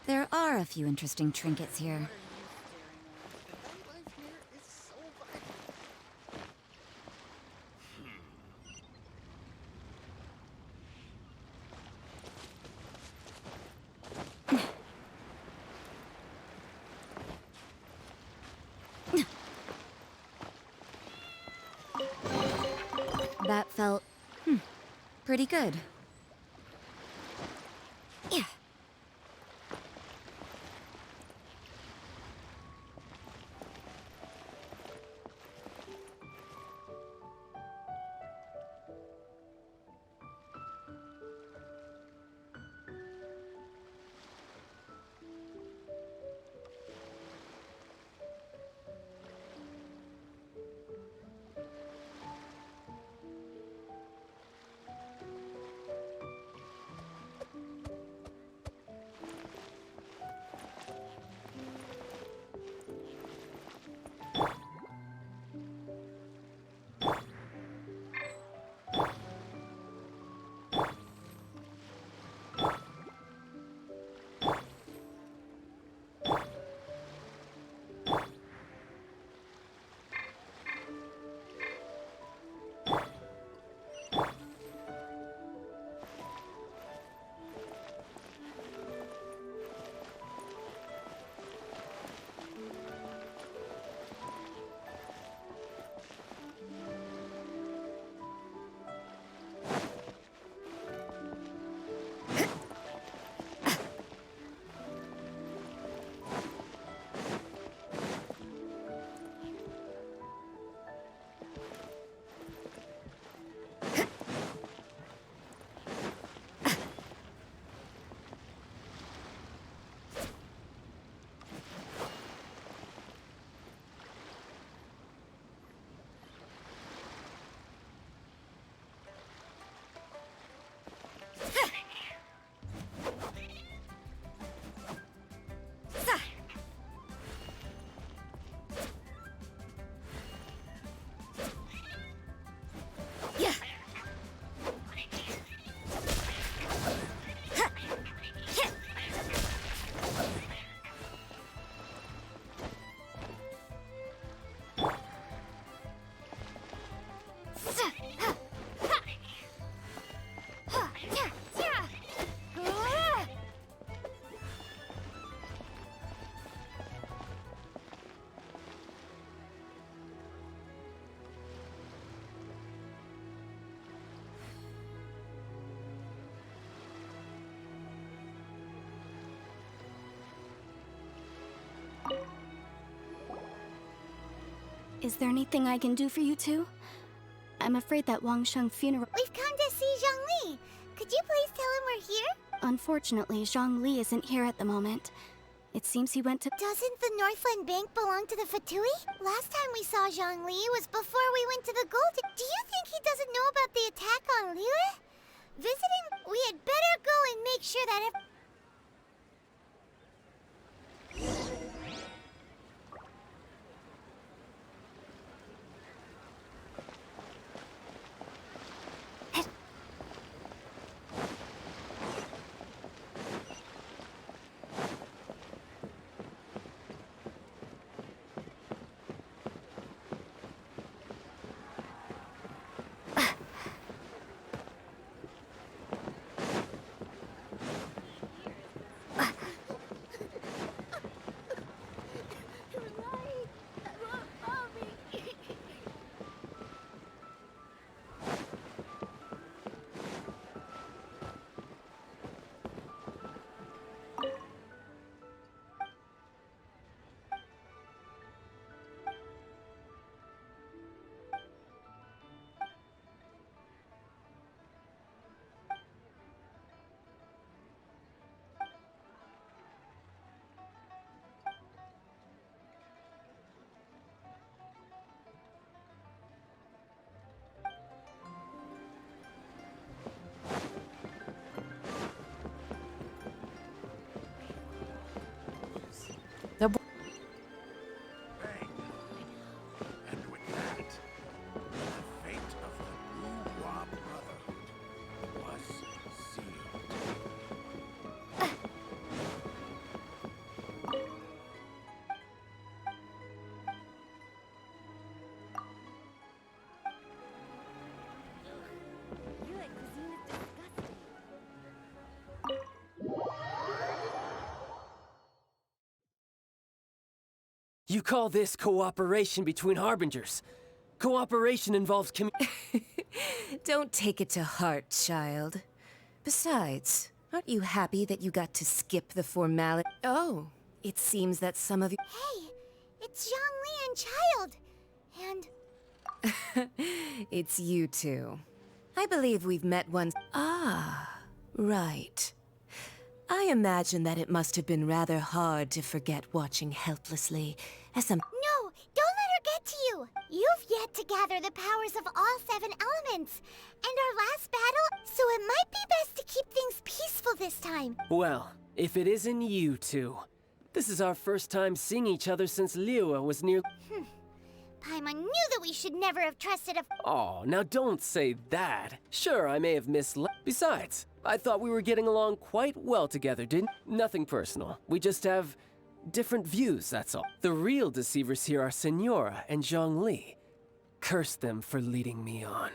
There are a few interesting trinkets here. That felt pretty good. Yeah. Is there anything I can do for you two? I'm afraid that Wangsheng funeral... We've come to see Zhongli. Could you please tell him we're here? Unfortunately, Zhongli isn't here at the moment. It seems he went to... Doesn't the Northland Bank belong to the Fatui? Last time we saw Zhongli was before we went to the Gold... Do you think he doesn't know about the attack on Liyue? Visiting... We had better go and make sure that... And with that, the fate of the Bourgeois Brotherhood was sealed. You call this cooperation between harbingers? Cooperation involves Don't take it to heart, child. Besides, aren't you happy that you got to skip the formality? Oh, it seems that some of you... Hey, it's Zhongli and Child. And... It's you two. I believe we've met once. Ah, right. I imagine that it must have been rather hard to forget watching helplessly as some... No, don't let her get to you. You've yet to gather the powers of all 7 elements. And our last battle, so it might be best to keep things peaceful this time. Well, if it isn't you two. This is our first time seeing each other since Liyue was near... Paimon knew that we should never have trusted a... Oh, now don't say that. Sure, I may have misled... Besides, I thought we were getting along quite well together, didn't... Nothing personal. We just have different views, that's all. The real deceivers here are Senora and Zhongli. Curse them for leading me on.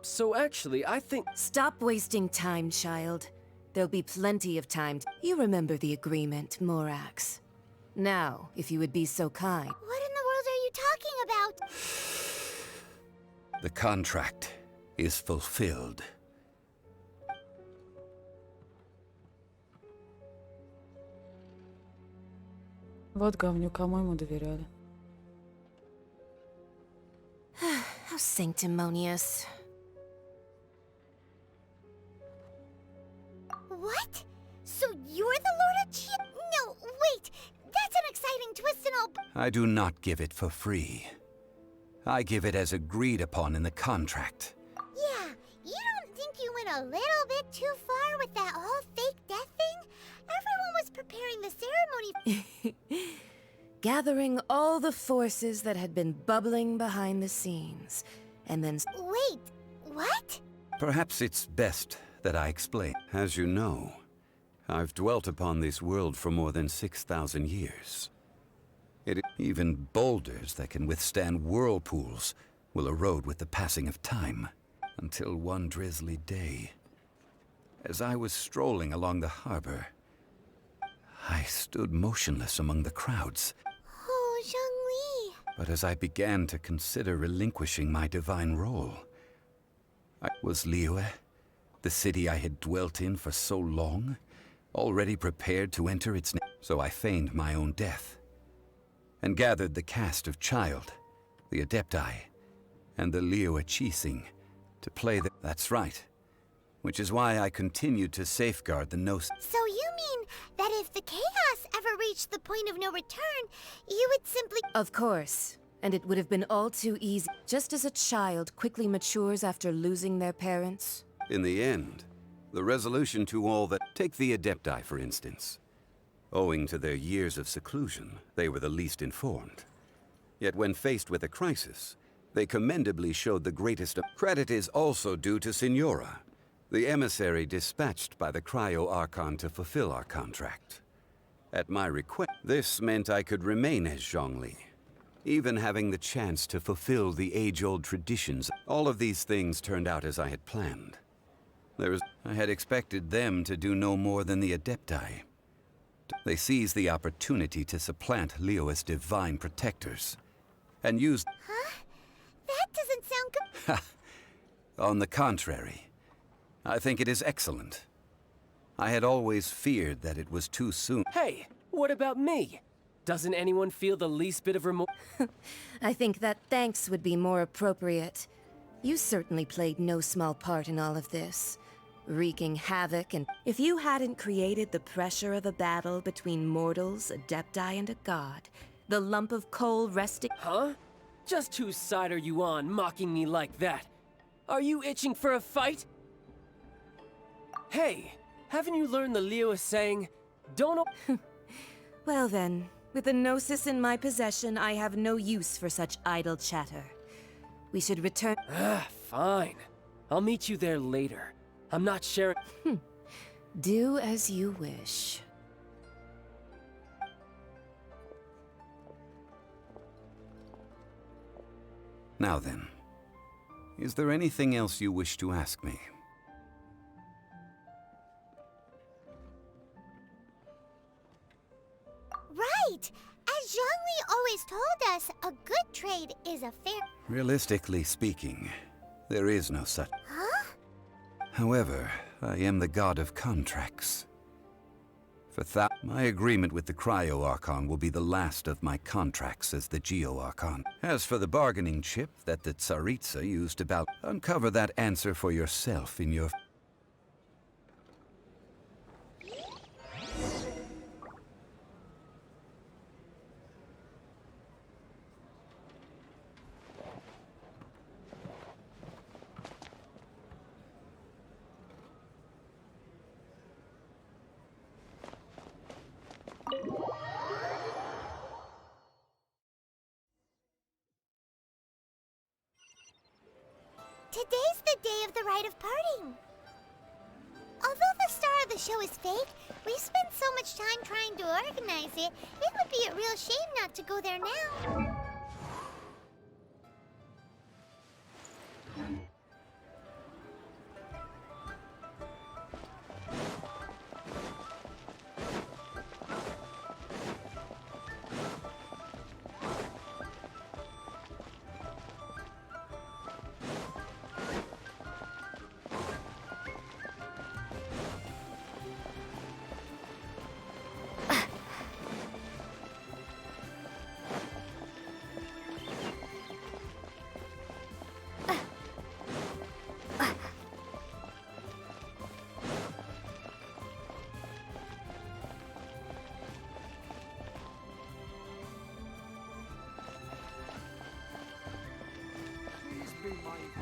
So actually, I think... Stop wasting time, child. There'll be plenty of time. You remember the agreement, Morax. Now, if you would be so kind. What in the world are you talking about? The contract is fulfilled. Вот говню, кому ему доверяли. How sanctimonious. What? So you're the Lord of Chi? No, wait! That's an exciting twist and all... I do not give it for free. I give it as agreed upon in the contract. Yeah, you don't think you went a little bit too far with that whole fake death thing? Everyone was preparing the ceremony... Gathering all the forces that had been bubbling behind the scenes, and then... Wait, what? Perhaps it's best that I explain. As you know, I've dwelt upon this world for more than 6,000 years. Even boulders that can withstand whirlpools will erode with the passing of time. Until one drizzly day, as I was strolling along the harbor, I stood motionless among the crowds. Oh, Zhongli. But as I began to consider relinquishing my divine role, was Liyue, the city I had dwelt in for so long, already prepared to enter its... So I feigned my own death, and gathered the cast of Child, the Adepti, and the Liu Qixing to play the... That's right. Which is why I continued to safeguard the Gnosis. So you mean that if the chaos ever reached the point of no return, you would simply... Of course. And it would have been all too easy. Just as a child quickly matures after losing their parents. In the end, the resolution to all that... Take the Adepti, for instance. Owing to their years of seclusion, they were the least informed. Yet when faced with a crisis, they commendably showed the greatest... Credit is also due to Signora, the emissary dispatched by the Cryo Archon to fulfill our contract. At my request, this meant I could remain as Zhongli, even having the chance to fulfill the age-old traditions. All of these things turned out as I had planned. I had expected them to do no more than the Adepti. They seized the opportunity to supplant Leo as divine protectors, and used... Huh? That doesn't sound good. On the contrary, I think it is excellent. I had always feared that it was too soon. Hey, what about me? Doesn't anyone feel the least bit of remorse? I think that thanks would be more appropriate. You certainly played no small part in all of this, wreaking havoc, and if you hadn't created the pressure of a battle between mortals, Adepti, and a god, the lump of coal resting... Huh? Just whose side are you on, mocking me like that? Are you itching for a fight? Hey, haven't you learned the Leo saying, don't... Well then, with the Gnosis in my possession, I have no use for such idle chatter. We should return... Fine. I'll meet you there later. I'm not sharing... Do as you wish. Now then, is there anything else you wish to ask me? Right! As Zhongli always told us, a good trade is a fair... Realistically speaking, there is no such... Huh? However, I am the god of contracts. For my agreement with the Cryo Archon will be the last of my contracts as the Geo Archon. As for the bargaining chip that the Tsaritsa used about... Uncover that answer for yourself in your... Today's the day of the rite of parting. Although the star of the show is fake, we've spent so much time trying to organize it, it would be a real shame not to go there now.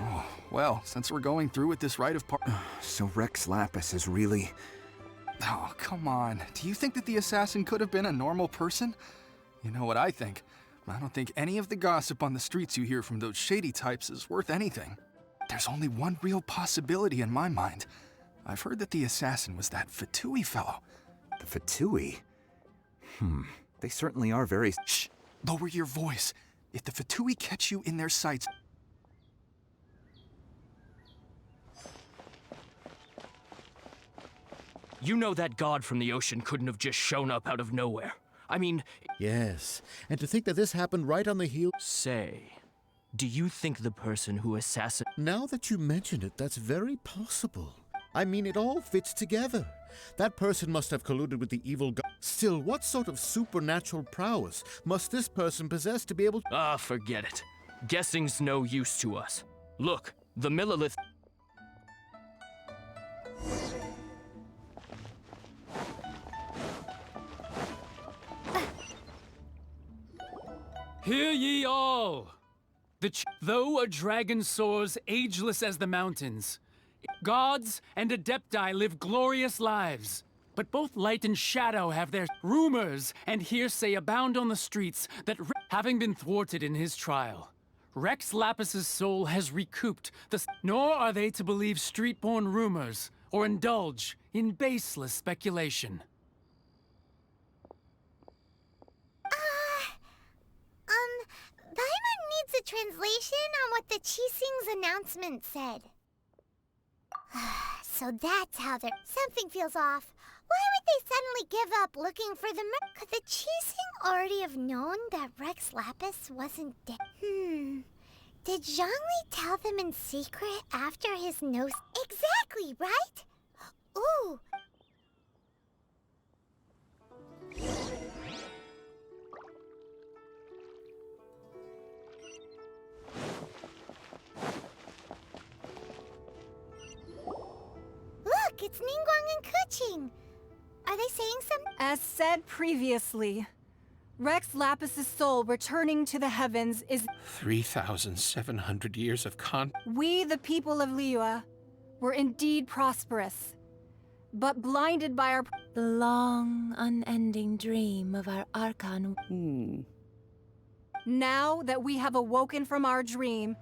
Oh, well, since we're going through with this rite of so Rex Lapis is really... Oh, come on. Do you think that the assassin could have been a normal person? You know what I think. I don't think any of the gossip on the streets you hear from those shady types is worth anything. There's only one real possibility in my mind. I've heard that the assassin was that Fatui fellow. The Fatui? They certainly are very... Shh! Lower your voice. If the Fatui catch you in their sights... You know that god from the ocean couldn't have just shown up out of nowhere. I mean... Yes, and to think that this happened right on the heel... Say, do you think the person who assassinated... Now that you mention it, that's very possible. I mean, it all fits together. That person must have colluded with the evil god. Still, what sort of supernatural prowess must this person possess to be able to— Ah, forget it. Guessing's no use to us. Look, the Millilith— Hear ye all! Though a dragon soars ageless as the mountains, gods and adepti live glorious lives. But both light and shadow have their rumors and hearsay abound on the streets that having been thwarted in his trial, Rex Lapis's soul has recouped nor are they to believe street-born rumors or indulge in baseless speculation. Pаймon needs a translation on what the Qixing's announcement said. So that's how they're— Something feels off. Why would they suddenly give up looking for the Could the Qixing already have known that Rex Lapis wasn't dead? Did Zhongli tell them in secret after his nose— Exactly, right? Ooh. Look, it's Ningguang and Kuching. Are they saying something? As said previously, Rex Lapis's soul returning to the heavens is— 3,700 years of We, the people of Liyue, were indeed prosperous, but blinded by our— The long, unending dream of our Archon. Now that we have awoken from our dream,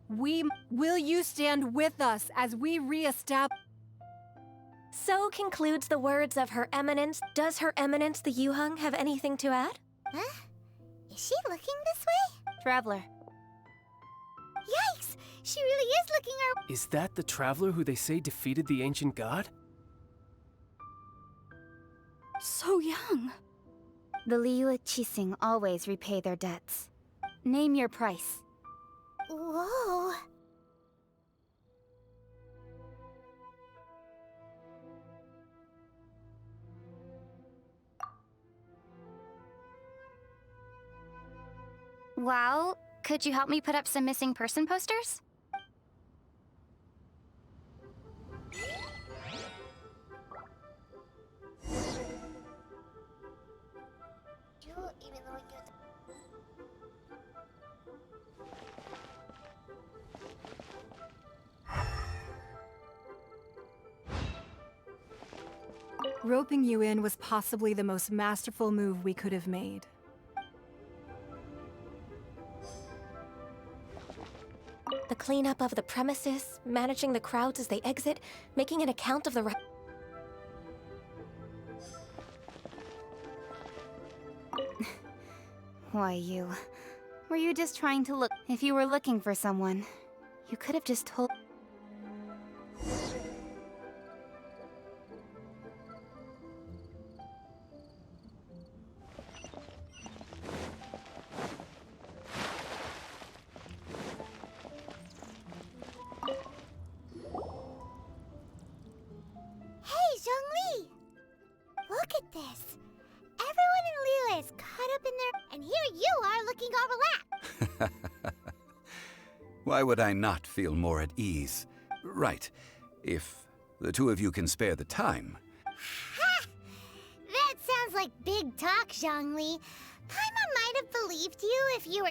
will you stand with us as we re-establish— So concludes the words of Her Eminence. Does Her Eminence the Yuheng have anything to add? Huh? Is she looking this way? Traveler. Yikes! She really is looking our— Is that the traveler who they say defeated the ancient god? So young. The Liyue Qixing always repay their debts. Name your price. Whoa. Well, could you help me put up some missing person posters? Roping you in was possibly the most masterful move we could have made. The cleanup of the premises, managing the crowds as they exit, making an account of the Why, were you just trying to look? If you were looking for someone, you could have just told. Hey, Zhongli! Look at this. Everyone in Liyue is caught up in their— And here you are looking all relaxed. Why would I not feel more at ease? Right. If the two of you can spare the time. Ha! That sounds like big talk, Zhongli. Paimon might have believed you if you were—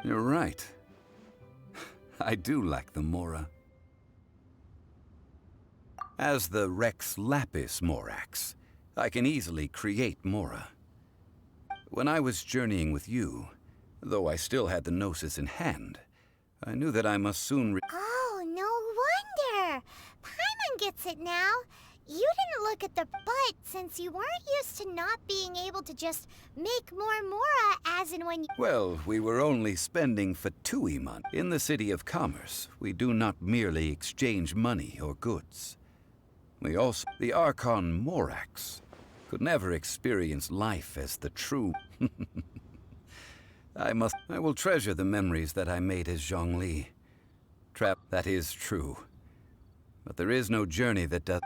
You're right. I do lack the Mora. As the Rex Lapis Morax, I can easily create Mora. When I was journeying with you, though I still had the Gnosis in hand, I knew that I must soon Oh, no wonder! Paimon gets it now. You didn't look at the but since you weren't used to not being able to just make more Mora as in when you— Well, we were only spending Fatui money. In the City of Commerce, we do not merely exchange money or goods. We also— The Archon Morax could never experience life as the true— I will treasure the memories that I made as Zhongli. That is true. But there is no journey that does.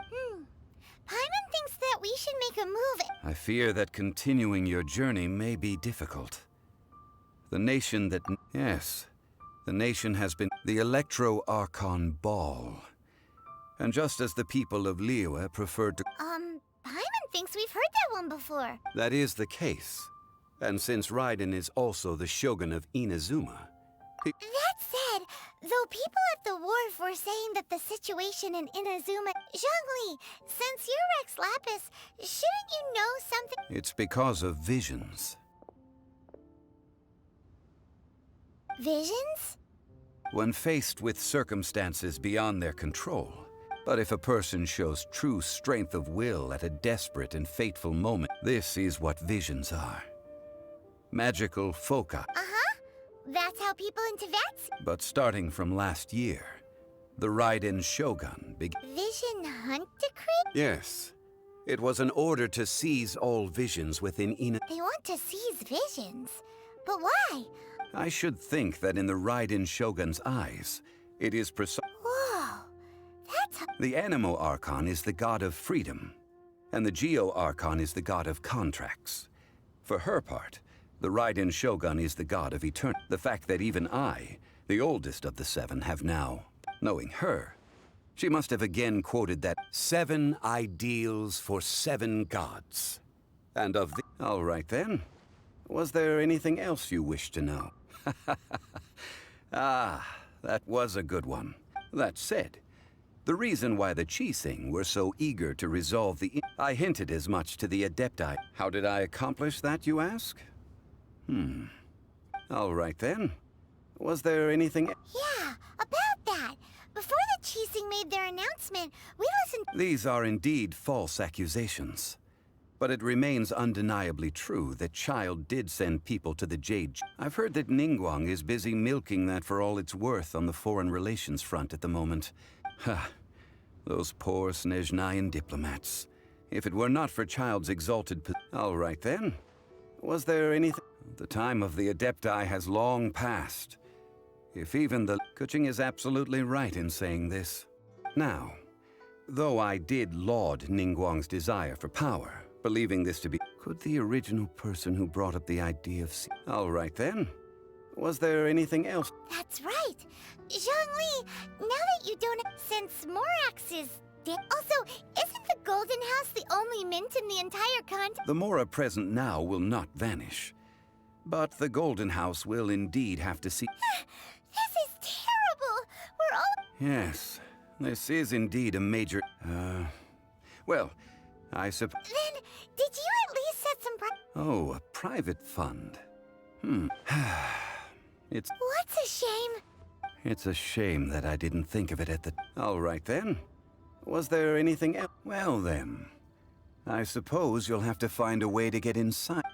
Paimon thinks that we should make a move. I fear that continuing your journey may be difficult. The nation that... Yes, the nation has been... The Electro-Archon Ball. And just as the people of Liyue preferred to... Paimon thinks we've heard that one before. That is the case. And since Raiden is also the shogun of Inazuma... That said, though people at the wharf were saying that the situation in Inazuma... Zhongli, since you're Rex Lapis, shouldn't you know something? It's because of visions. Visions? When faced with circumstances beyond their control. But if a person shows true strength of will at a desperate and fateful moment, this is what visions are. Magical foci. That's how people in Tibet... But starting from last year, the Raiden Shogun began... Vision Hunt Decree? Yes. It was an order to seize all visions within Ina... They want to seize visions. But why? I should think that in the Raiden Shogun's eyes, it is precise... Whoa. That's... The Animo Archon is the god of freedom, and the Geo Archon is the god of contracts. For her part, the Raiden Shogun is the god of eternity. The fact that even I, the oldest of the seven, have now, knowing her, she must have again quoted that 7 ideals for 7 gods. And of the... All right then. Was there anything else you wish to know? Ah, that was a good one. That said, the reason why the Qixing were so eager to resolve the... I hinted as much to the Adepti. How did I accomplish that, you ask? All right then. Was there anything... Yeah, about that. Before the Qixing made their announcement, we listened... These are indeed false accusations. But it remains undeniably true that Child did send people to the Jade... I've heard that Ningguang is busy milking that for all it's worth on the foreign relations front at the moment. Ha! Those poor Snezhnayan diplomats. If it were not for Child's exalted... All right then. Was there anything... The time of the Adepti has long passed. If even the... Kuching is absolutely right in saying this. Now, though I did laud Ningguang's desire for power, believing this to be... Could the original person who brought up the idea of... All right then. Was there anything else? That's right. Zhongli, now that you don't... Since Morax is dead... Also, isn't the Golden House the only mint in the entire continent? The Mora present now will not vanish. But the Golden House will indeed have to see... This is terrible! We're all... Yes, this is indeed a major... Well, I suppose... Then, did you at least set some Oh, a private fund. It's... What's a shame? It's a shame that I didn't think of it at the... All right then. Was there anything else? Well then, I suppose you'll have to find a way to get inside.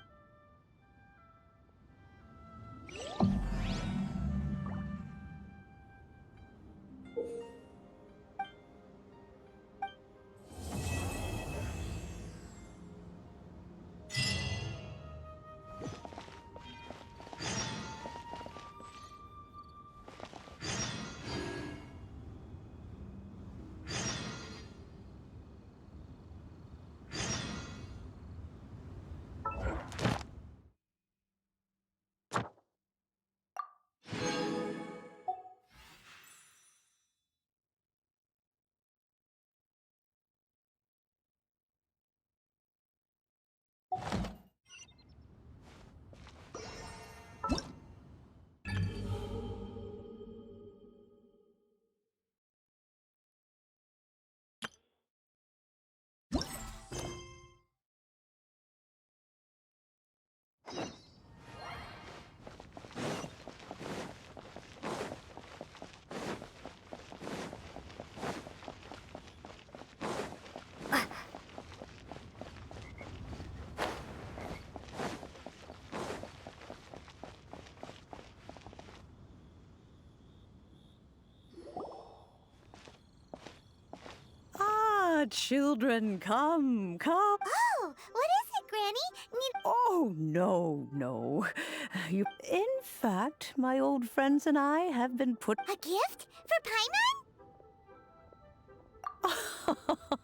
Children, come. Oh, what is it, Granny? Oh, no. In fact, my old friends and I have been put... A gift? For Paimon?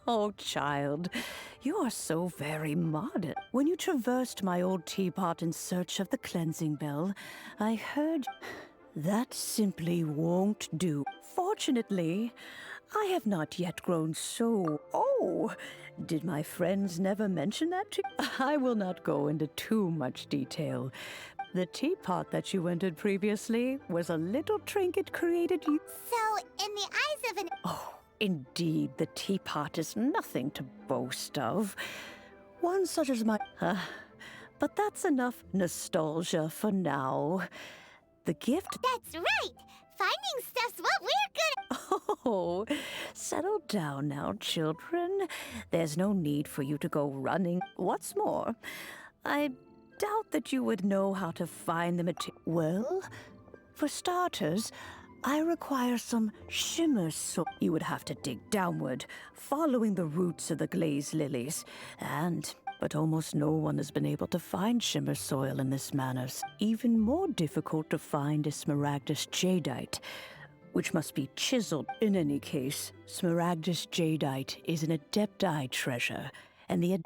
Oh, child, you are so very modern. When you traversed my old teapot in search of the cleansing bell, I heard that simply won't do. Fortunately, I have not yet grown so... Oh, did my friends never mention that to you? I will not go into too much detail. The teapot that you entered previously was a little trinket created you... So, in the eyes of an... Oh, indeed, the teapot is nothing to boast of. One such as my... but that's enough nostalgia for now. The gift... That's right! Finding stuff's what we're good at! Oh, settle down now, children. There's no need for you to go running. What's more, I doubt that you would know how to find the material. Well, for starters, I require some shimmer so you would have to dig downward, following the roots of the glazed lilies, but almost no one has been able to find shimmer soil in this manner. Even more difficult to find is smaragdus jadeite, which must be chiseled. In any case, smaragdus jadeite is an adepti treasure, and the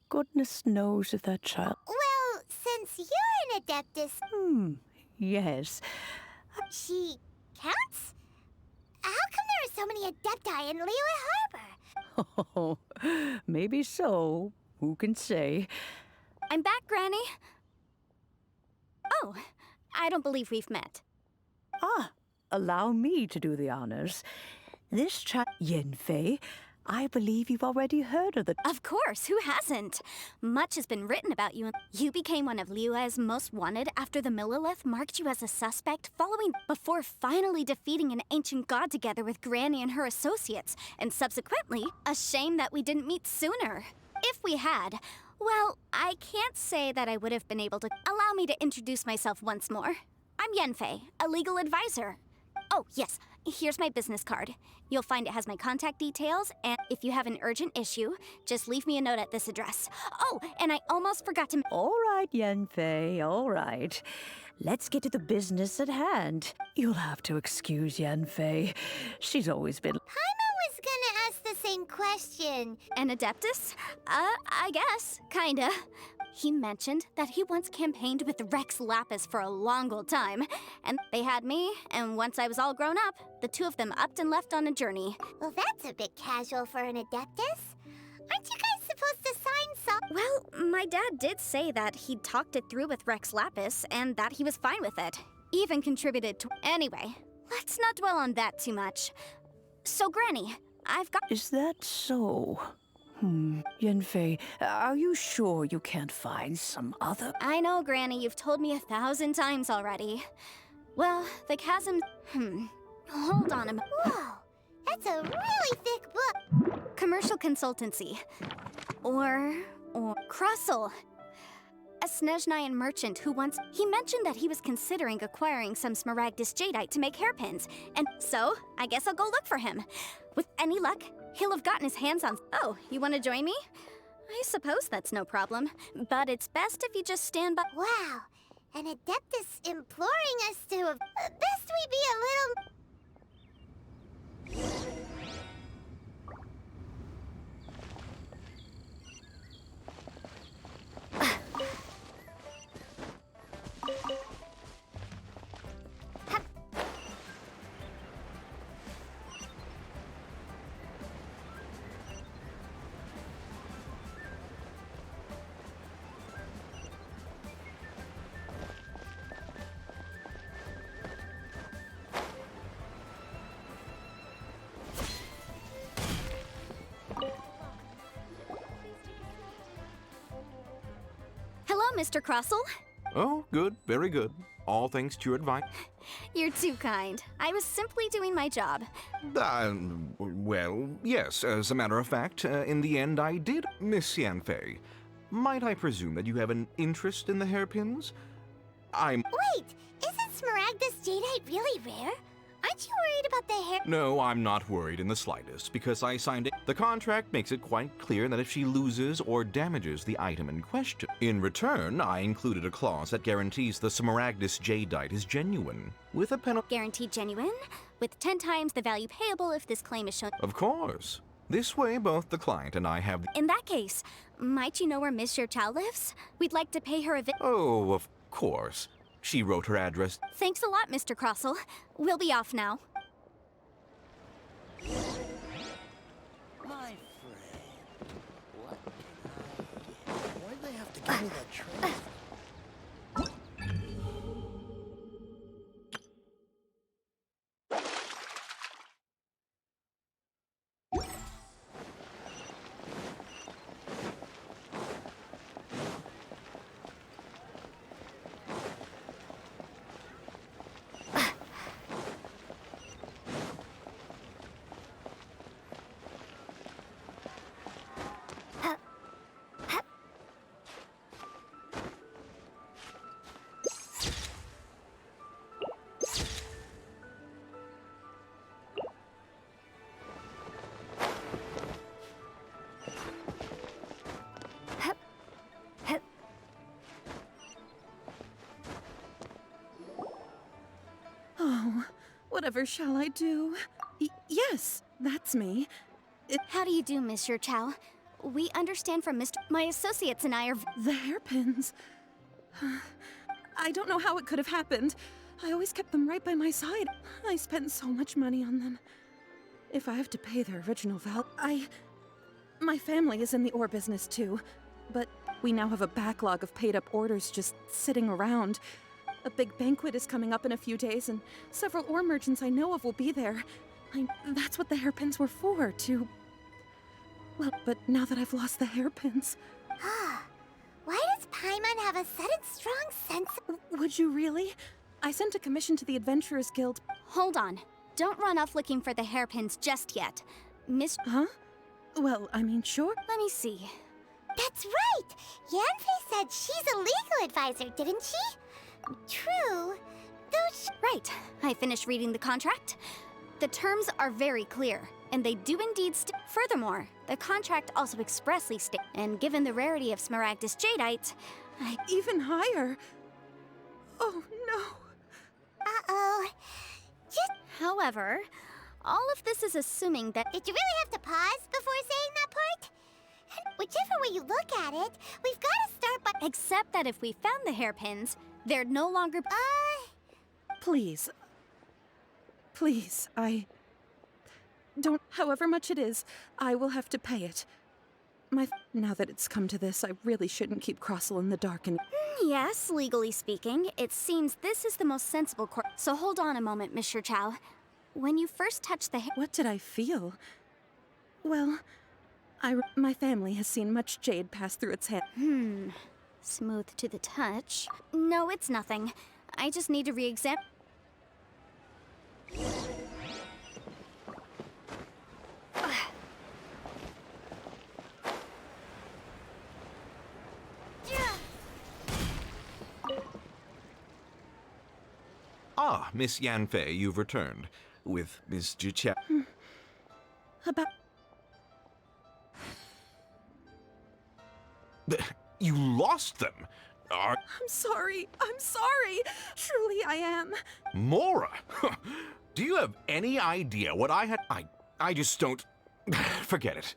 goodness knows if that child... Well, since you're an adeptus... Yes. She counts? How come there are so many adepti in Liyue Harbor? Oh, maybe so. Who can say? I'm back, Granny. Oh, I don't believe we've met. Allow me to do the honors. This child, Yanfei, I believe you've already heard of the... Of course, who hasn't? Much has been written about you. You became one of Liyue's most wanted after the Millilith marked you as a suspect before finally defeating an ancient god together with Granny and her associates, and subsequently, a shame that we didn't meet sooner. If we had, well, I can't say that I would have been able to... Allow me to introduce myself once more. I'm Yanfei, a legal advisor. Oh, yes, here's my business card. You'll find it has my contact details, and if you have an urgent issue, just leave me a note at this address. Oh, and I almost forgot to... All right, Yanfei, all right. Let's get to the business at hand. You'll have to excuse Yanfei. She's always been... Pаймon was gonna ask the same question. An adeptus? I guess, kinda. He mentioned that he once campaigned with Rex Lapis for a long old time, and they had me, and once I was all grown up, the two of them upped and left on a journey. Well, that's a bit casual for an adeptus. Aren't you guys supposed to sign some? Well, my dad did say that he'd talked it through with Rex Lapis, and that he was fine with it. Even contributed to... Anyway, let's not dwell on that too much. So, Granny, I've got... Is that so? Yanfei, are you sure you can't find some other... I know, Granny, you've told me 1,000 times already. Well, the chasm... Hold on a minute. Whoa, that's a really thick book. Commercial consultancy. Or Krustle. A Snezhnayan merchant who once... He mentioned that he was considering acquiring some smaragdus jadeite to make hairpins. And so, I guess I'll go look for him. With any luck, he'll have gotten his hands on... Oh, you want to join me? I suppose that's no problem. But it's best if you just stand by... Wow, an adeptus imploring us to... Best we be a little... Hello, Mr. Krustle. Oh, good, very good. All thanks to your advice. You're too kind. I was simply doing my job. Well, yes, as a matter of fact, in the end I did. Miss Yanfei, might I presume that you have an interest in the hairpins? Wait, isn't smaragdus jadeite really rare? Aren't you worried about the hair? No, I'm not worried in the slightest, because I signed it. The contract makes it quite clear that if she loses or damages the item in question, in return, I included a clause that guarantees the smaragdus jadeite is genuine, with a penalty. Guaranteed genuine, with 10 times the value payable if this claim is shown. Of course. This way, both the client and I have the... In that case, might you know where Monsieur Chow lives? We'd like to pay her a visit. Oh, of course. She wrote her address. Thanks a lot, Mr. Crossell. We'll be off now. My friend, what can I get? Why'd they have to give me that trophy? Oh, whatever shall I do? Yes, that's me. How do you do, Monsieur Chow? We understand from Mr. My associates and I are... The hairpins. I don't know how it could have happened. I always kept them right by my side. I spent so much money on them. If I have to pay their original value, My family is in the ore business too, but we now have a backlog of paid-up orders just sitting around. A big banquet is coming up in a few days, and several ore merchants I know of will be there. That's what the hairpins were for, to... Well, but now that I've lost the hairpins... Why does Paimon have a sudden strong sense of... Would you really? I sent a commission to the Adventurers Guild. Hold on. Don't run off looking for the hairpins just yet. Huh? Well, I mean, sure. Let me see. That's right! Yanfei said she's a legal advisor, didn't she? True. Right. I finished reading the contract. The terms are very clear, and they do indeed Furthermore, the contract also expressly states, and given the rarity of Smaragdus jadeite, Even higher? Oh, no. Uh-oh. However, all of this is assuming that... Did you really have to pause before saying that part? And whichever way you look at it, we've got to start by... Except that if we found the hairpins, they're no longer... Please. Please, I... Don't... However much it is, I will have to pay it. Now that it's come to this, I really shouldn't keep Crossell in the dark and... Yes, legally speaking, it seems this is the most sensible course. So hold on a moment, Mr. Chow. When you first touched the hair... What did I feel? Well, my family has seen much jade pass through its hand. Smooth to the touch. No, it's nothing. I just need to re-examine... Ah, Miss Yanfei, you've returned. With Miss Jicha... About... You lost them! I'm sorry. I'm sorry. Truly, I am. Mora! Do you have any idea what I had... I just don't... Forget it.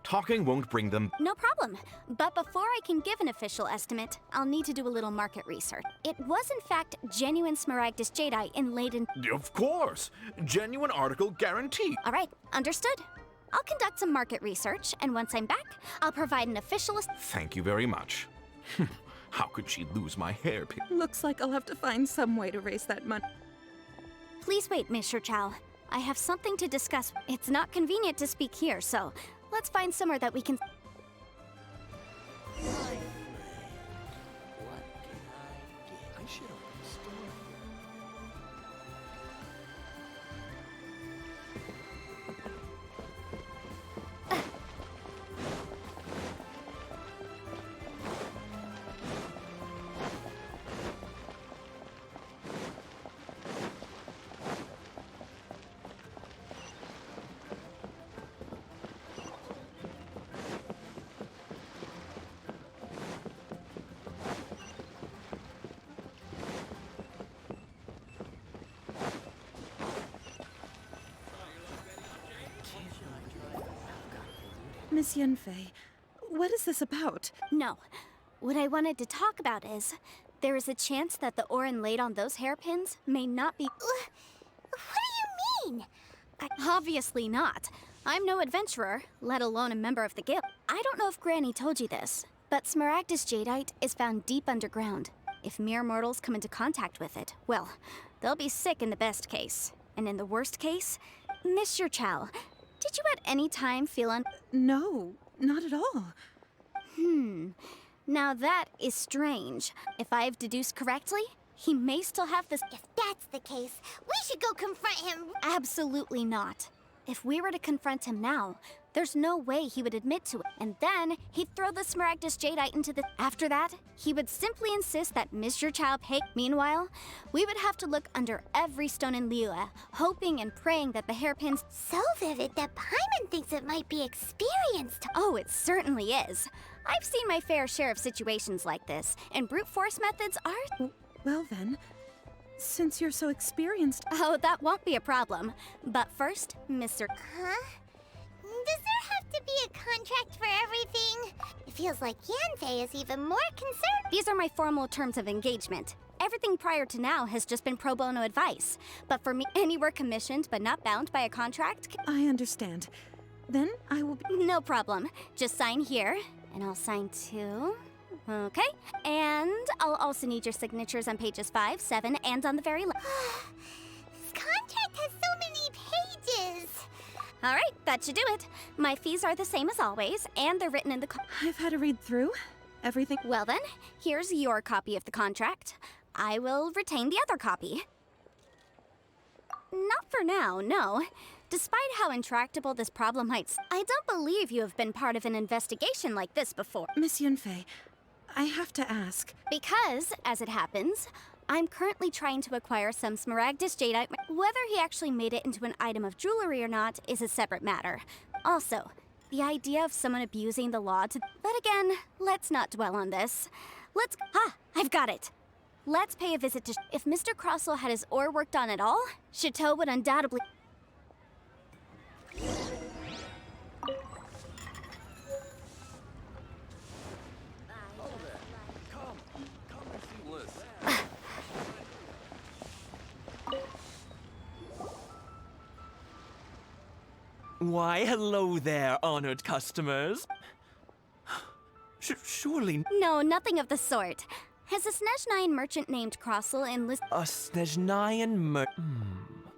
Talking won't bring them... No problem. But before I can give an official estimate, I'll need to do a little market research. It was in fact genuine Smaragdus jadeite inlaid in... Of course! Genuine article guaranteed. All right, understood. I'll conduct some market research, and once I'm back, I'll provide an official... Thank you very much. How could she lose my hairpin? Looks like I'll have to find some way to raise that money. Please wait, Mr. Chow. I have something to discuss. It's not convenient to speak here, so let's find somewhere that we can... I should open the store. Miss Yanfei, what is this about? No. What I wanted to talk about is, there is a chance that the Orin laid on those hairpins may not be— What do you mean? Obviously not. I'm no adventurer, let alone a member of the guild. I don't know if Granny told you this, but Smaragdus jadeite is found deep underground. If mere mortals come into contact with it, well, they'll be sick in the best case. And in the worst case, Mr. Chow, did you at any time feel No, not at all. Now that is strange. If I've deduced correctly, he may still have this— If that's the case, we should go confront him. Absolutely not. If we were to confront him now, there's no way he would admit to it. And then he'd throw the Smaragdus jadeite into the— After that, he would simply insist that Mr. Chow pay— Meanwhile, we would have to look under every stone in Liyue, hoping and praying that the hairpins— So vivid that Pаймon thinks it might be experienced. Oh, it certainly is. I've seen my fair share of situations like this, and brute force methods are— Well then, since you're so experienced— Oh, that won't be a problem. But first, Mr. Huh? Does there have to be a contract for everything? It feels like Yanfei is even more concerned. These are my formal terms of engagement. Everything prior to now has just been pro bono advice. But for me, any work commissioned but not bound by a contract— I understand. Then I will be— No problem. Just sign here, and I'll sign too. Okay. And I'll also need your signatures on pages 5, 7, and on the very last. This contract has so many pages. All right, that should do it. My fees are the same as always, and they're written in the— I've had to read through everything. Well then, here's your copy of the contract. I will retain the other copy. Not for now, no. Despite how intractable this problem might— I don't believe you have been part of an investigation like this before. Miss Yunfei, I have to ask. Because, as it happens, I'm currently trying to acquire some Smaragdus jadeite. Whether he actually made it into an item of jewelry or not is a separate matter. Also, the idea of someone abusing the law to— But again, let's not dwell on this. I've got it. Let's pay a visit to— If Mr. Crossell had his ore worked on at all, Chateau would undoubtedly— Why, hello there, honored customers. Surely... No, nothing of the sort. Has a Snezhnayan merchant named Crossell enlisted— A Snezhnayan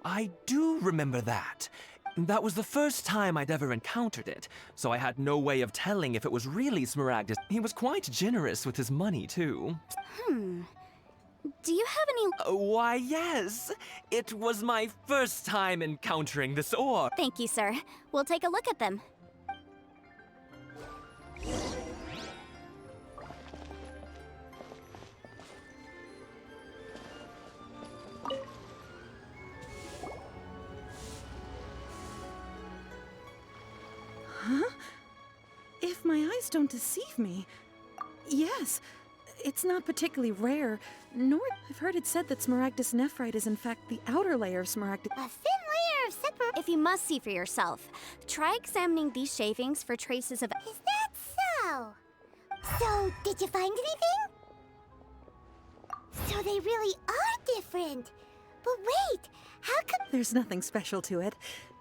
I do remember that. That was the first time I'd ever encountered it, so I had no way of telling if it was really Smaragdus. He was quite generous with his money, too. Do you have any— Why, yes. It was my first time encountering this ore. Thank you, sir. We'll take a look at them. Huh? If my eyes don't deceive me, yes. It's not particularly rare, nor— I've heard it said that Smaragdus nephrite is in fact the outer layer of Smaragdus— A thin layer of separate— If you must see for yourself, try examining these shavings for traces of— Is that so? So, did you find anything? So they really are different. But wait, how come— There's nothing special to it.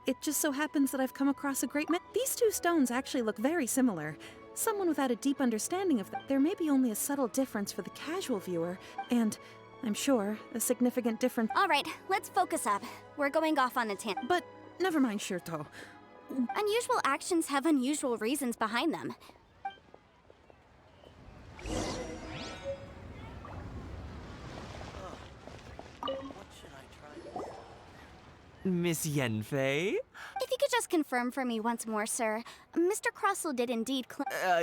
It just so happens that I've come across a great many— These two stones actually look very similar. Someone without a deep understanding of them— There may be only a subtle difference for the casual viewer, and, I'm sure, a significant difference— All right, let's focus up. We're going off on a tangent. But never mind, Shirto. Unusual actions have unusual reasons behind them. Miss Yanfei? If you could just confirm for me once more, sir. Mr. Crossell did indeed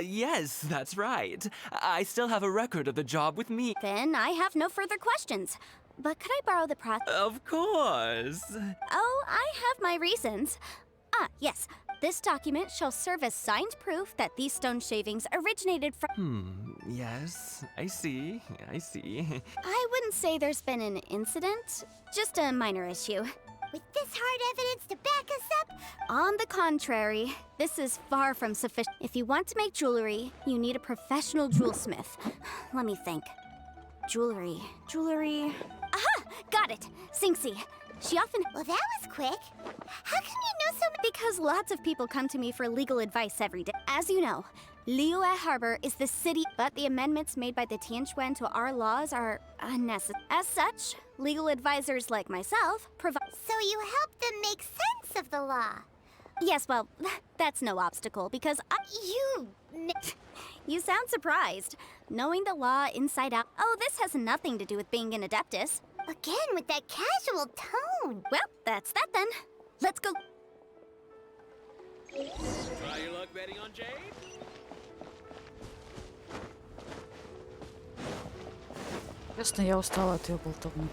Yes, that's right. I still have a record of the job with me. Then I have no further questions. But could I borrow the Of course. Oh, I have my reasons. Yes. This document shall serve as signed proof that these stone shavings originated from— Yes, I see. I wouldn't say there's been an incident, just a minor issue. with this hard evidence to back us up? On the contrary, this is far from sufficient. If you want to make jewelry, you need a professional jewelsmith. Let me think. Jewelry. Aha! Got it! Singxi. She often— Well, that was quick. How come you know so much? Because lots of people come to me for legal advice every day. As you know, Liyue Harbor is the city, but the amendments made by the Tianquan to our laws are unnecessary. As such, legal advisors like myself provide— So you help them make sense of the law? Yes, well, that's no obstacle, because You sound surprised. Knowing the law inside out— Oh, this has nothing to do with being an adeptus. Again, with that casual tone. Well, that's that then. Let's go. Try your luck betting on Jade? Честно, я устала от ее болтовни.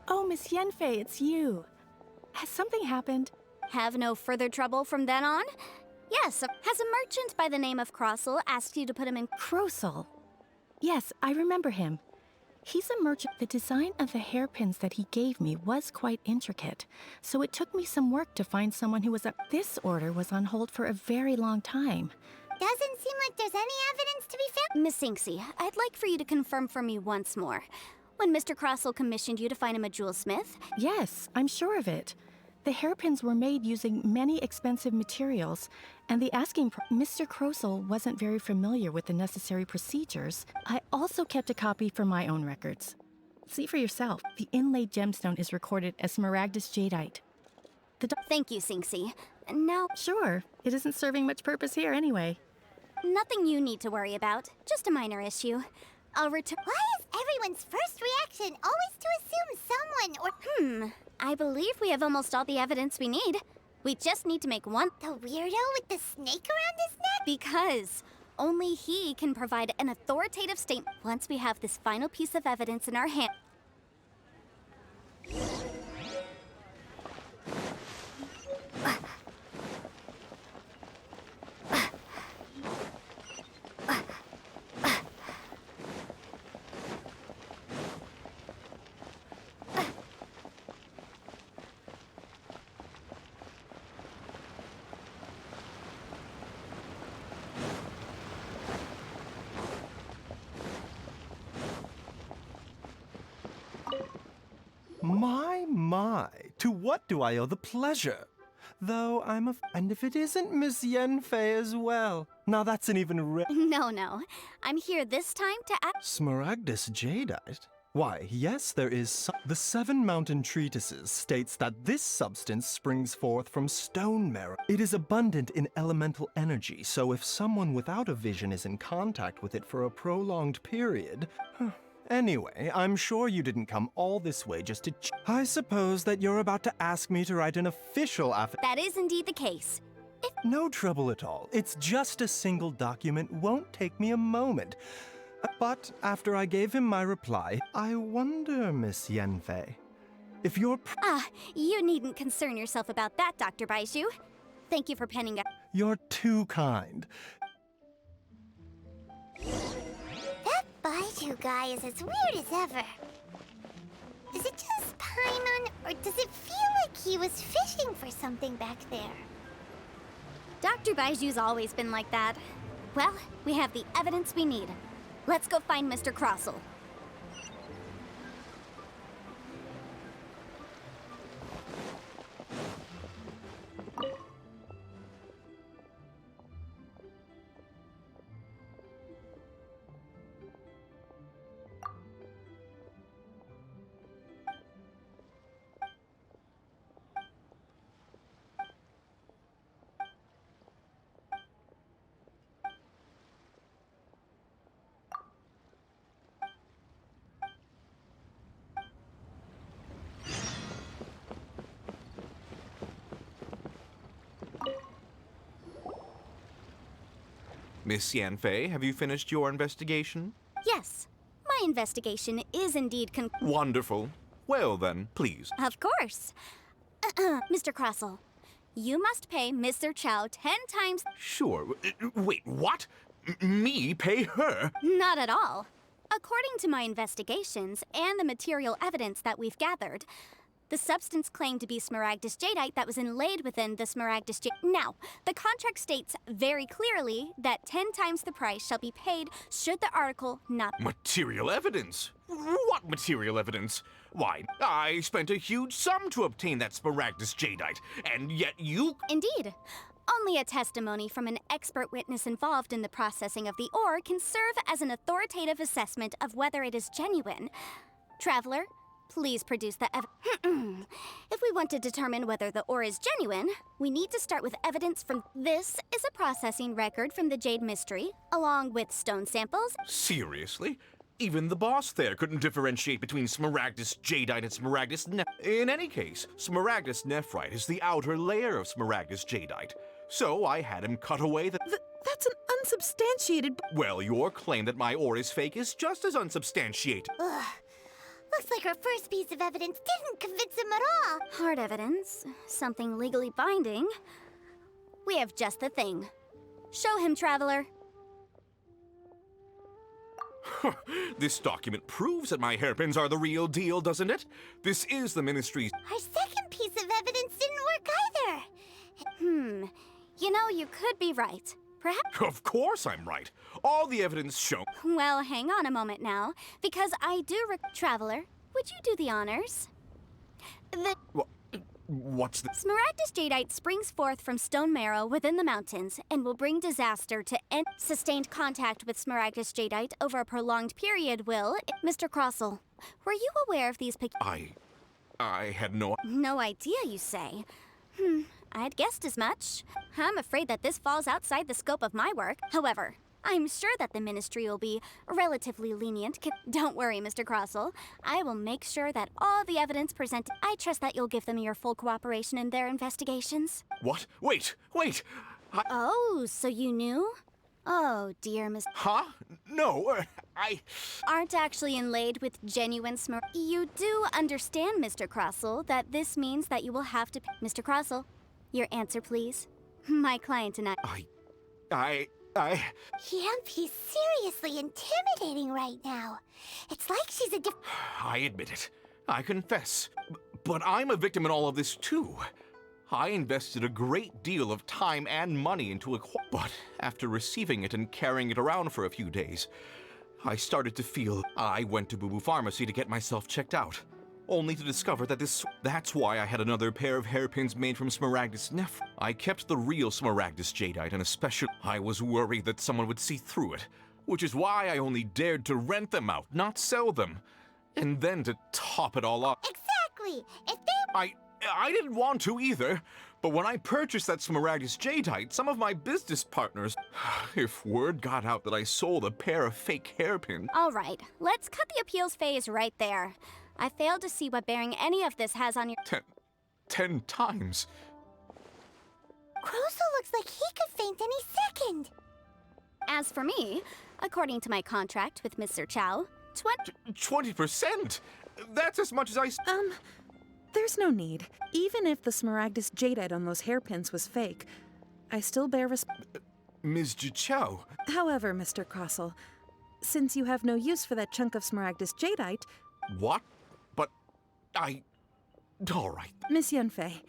Oh, Miss Yanfei, it's you. Has something happened? Have no further trouble from then on? Yes, has a merchant by the name of Crossel asked you to put him in— Crossel. Yes, I remember him. He's a merchant. The design of the hairpins that he gave me was quite intricate, so it took me some work to find someone who was This order was on hold for a very long time. Doesn't seem like there's any evidence to be found. Miss Singxi, I'd like for you to confirm for me once more. When Mr. Crossel commissioned you to find him a jewelsmith— Yes, I'm sure of it. The hairpins were made using many expensive materials, and the Mr. Crossel wasn't very familiar with the necessary procedures. I also kept a copy for my own records. See for yourself. The inlaid gemstone is recorded as smaragdus jadeite. Thank you, Singxi. Now— Sure. It isn't serving much purpose here anyway. Nothing you need to worry about. Just a minor issue. I'll return— Why is everyone's first reaction always to assume someone or— I believe we have almost all the evidence we need. We just need to make one— The weirdo with the snake around his neck? Because only he can provide an authoritative statement. Once we have this final piece of evidence in our hand— My, to what do I owe the pleasure? Though and if it isn't Miss Yanfei as well. Now that's an even No. I'm here this time to act— Smaragdus jadeite? Why, yes, there is The 7 Mountain Treatises states that this substance springs forth from stone marrow. It is abundant in elemental energy, so if someone without a vision is in contact with it for a prolonged period— Anyway, I'm sure you didn't come all this way just to I suppose that you're about to ask me to write an official That is indeed the case. No trouble at all. It's just a single document, won't take me a moment. But after I gave him my reply, I wonder, Miss Yanfei, if you're you needn't concern yourself about that, Dr. Baizhu. Thank you for penning up. You're too kind. That Baizhu guy is as weird as ever. Is it just Paimon, or does it feel like he was fishing for something back there? Dr. Baiju's always been like that. Well, we have the evidence we need. Let's go find Mr. Crossel. Miss Yanfei, have you finished your investigation? Yes, my investigation is indeed Wonderful. Well then, please. Of course. Mr. Crossell, you must pay Mr. Chow 10 times... Sure. Wait, what? Me pay her? Not at all. According to my investigations and the material evidence that we've gathered, the substance claimed to be smaragdus jadeite that was inlaid within the smaragdus jade. Now, the contract states very clearly that 10 times the price shall be paid should the article not... Material evidence? What material evidence? Why, I spent a huge sum to obtain that smaragdus jadeite, and yet you... Indeed. Only a testimony from an expert witness involved in the processing of the ore can serve as an authoritative assessment of whether it is genuine. Traveler, please produce the If we want to determine whether the ore is genuine, we need to start with evidence from... This is a processing record from the Jade Mystery, along with stone samples. Seriously? Even the boss there couldn't differentiate between smaragdus jadeite and smaragdus In any case, smaragdus nephrite is the outer layer of smaragdus jadeite. So I had him cut away the... That's an unsubstantiated... Well, your claim that my ore is fake is just as unsubstantiated. Ugh. Looks like our first piece of evidence didn't convince him at all. Hard evidence, something legally binding. We have just the thing. Show him, Traveler. This document proves that my hairpins are the real deal, doesn't it? This is the Ministry's... Our second piece of evidence didn't work either. You know, you could be right. Perhaps... Of course I'm right. All the evidence shown... Well, hang on a moment now, because I do... Traveler, would you do the honors? What's the... Smaragdus jadeite springs forth from stone marrow within the mountains and will bring disaster to end. Sustained contact with smaragdus jadeite over a prolonged period will... Mr. Crossell, were you aware of these I had no... No idea, you say? I'd guessed as much. I'm afraid that this falls outside the scope of my work. However, I'm sure that the Ministry will be relatively lenient. Don't worry, Mr. Crossell. I will make sure that all the evidence presented... I trust that you'll give them your full cooperation in their investigations. What? Wait! Oh, so you knew? Oh, dear Miss... Huh? No, I... Aren't actually inlaid with genuine You do understand, Mr. Crossell, that this means that you will have to... Mr. Crossell, your answer, please. My client and I... He's seriously intimidating right now. It's like she's a I admit it. I confess. But I'm a victim in all of this, too. I invested a great deal of time and money into but after receiving it and carrying it around for a few days, I started to feel... I went to Boo Boo Pharmacy to get myself checked out, only to discover that that's why I had another pair of hairpins made from smaragdus nephrite. I kept the real smaragdus jadeite, and especially I was worried that someone would see through it, which is why I only dared to rent them out, not sell them. And then to top it all up... Exactly! If they... I didn't want to either, but when I purchased that smaragdus jadeite, some of my business partners... If word got out that I sold a pair of fake hairpins... All right, let's cut the appeals phase right there. I failed to see what bearing any of this has on your... 10 times. Crossell looks like he could faint any second. As for me, according to my contract with Mr. Chow, 20%? That's as much as I... There's no need. Even if the smaragdus jadeite on those hairpins was fake, I still bear Ms. Chow. However, Mr. Crossell, since you have no use for that chunk of smaragdus jadeite... What? But all right. Miss Yanfei,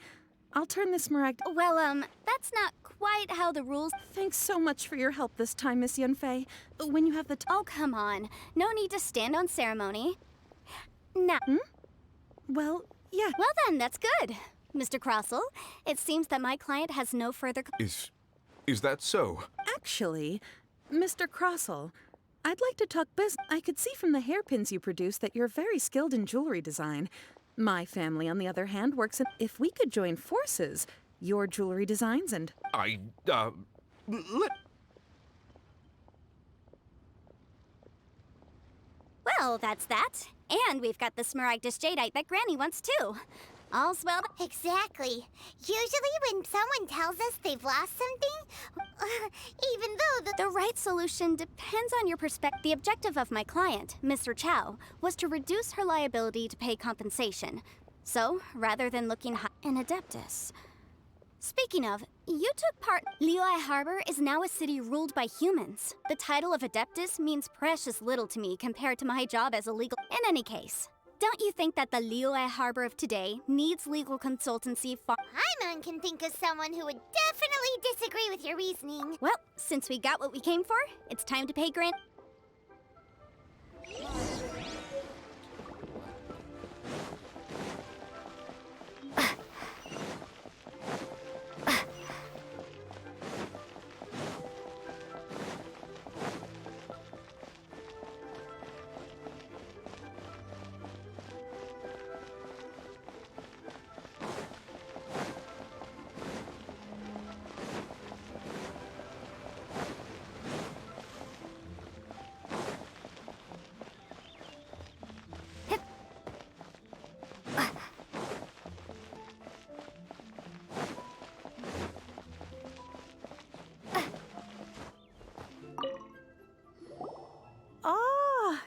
I'll turn the smaragd... Well, that's not quite how the rules... Thanks so much for your help this time, Miss Yanfei. When you have the... Oh, come on. No need to stand on ceremony. Now... Well, yeah. Well then, that's good. Mr. Crossell, it seems that my client has no further... Is that so? Actually, Mr. Crossell, I'd like to talk business. I could see from the hairpins you produce that you're very skilled in jewelry design. My family, on the other hand, works in... If we could join forces, your jewelry designs and... Well, that's that. And we've got the smaragdus jadeite that Granny wants too. All's well... Exactly. Usually when someone tells us they've lost something, even though the... The right solution depends on your perspective. The objective of my client, Mr. Chow, was to reduce her liability to pay compensation. So, rather than looking an Adeptus. Speaking of, you took part. Liyue Harbor is now a city ruled by humans. The title of Adeptus means precious little to me compared to my job as a legal. In any case, don't you think that the Liyue Harbor of today needs legal consultancy for? Pаймon can think of someone who would definitely disagree with your reasoning. Well, since we got what we came for, it's time to pay Grant.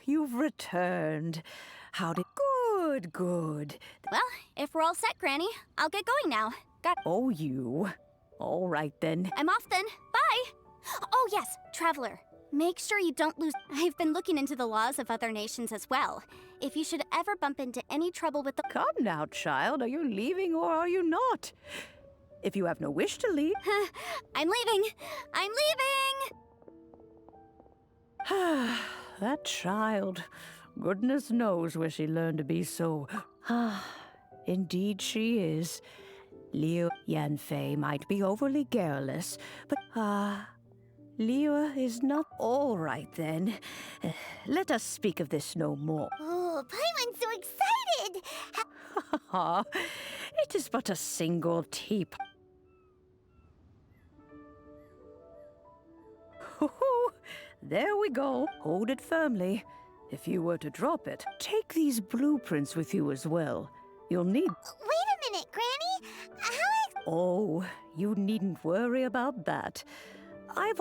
You've returned. How did... Good. Well, if we're all set, Granny, I'll get going now. Oh, you. All right, then. I'm off then. Bye! Oh, yes, Traveler. Make sure you don't lose... I've been looking into the laws of other nations as well. If you should ever bump into any trouble with the... Come now, child. Are you leaving or are you not? If you have no wish to leave... I'm leaving! I'm leaving! That child. Goodness knows where she learned to be so... Indeed she is. Liu Yanfei might be overly garrulous, but Liu is not all right then. Let us speak of this no more. Oh, Paimon's so excited! It is but a single teapot. There we go. Hold it firmly. If you were to drop it, take these blueprints with you as well. You'll need... Wait a minute, Granny! Oh, you needn't worry about that. I've...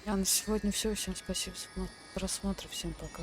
А на сегодня все. Всем спасибо за просмотр. Всем пока.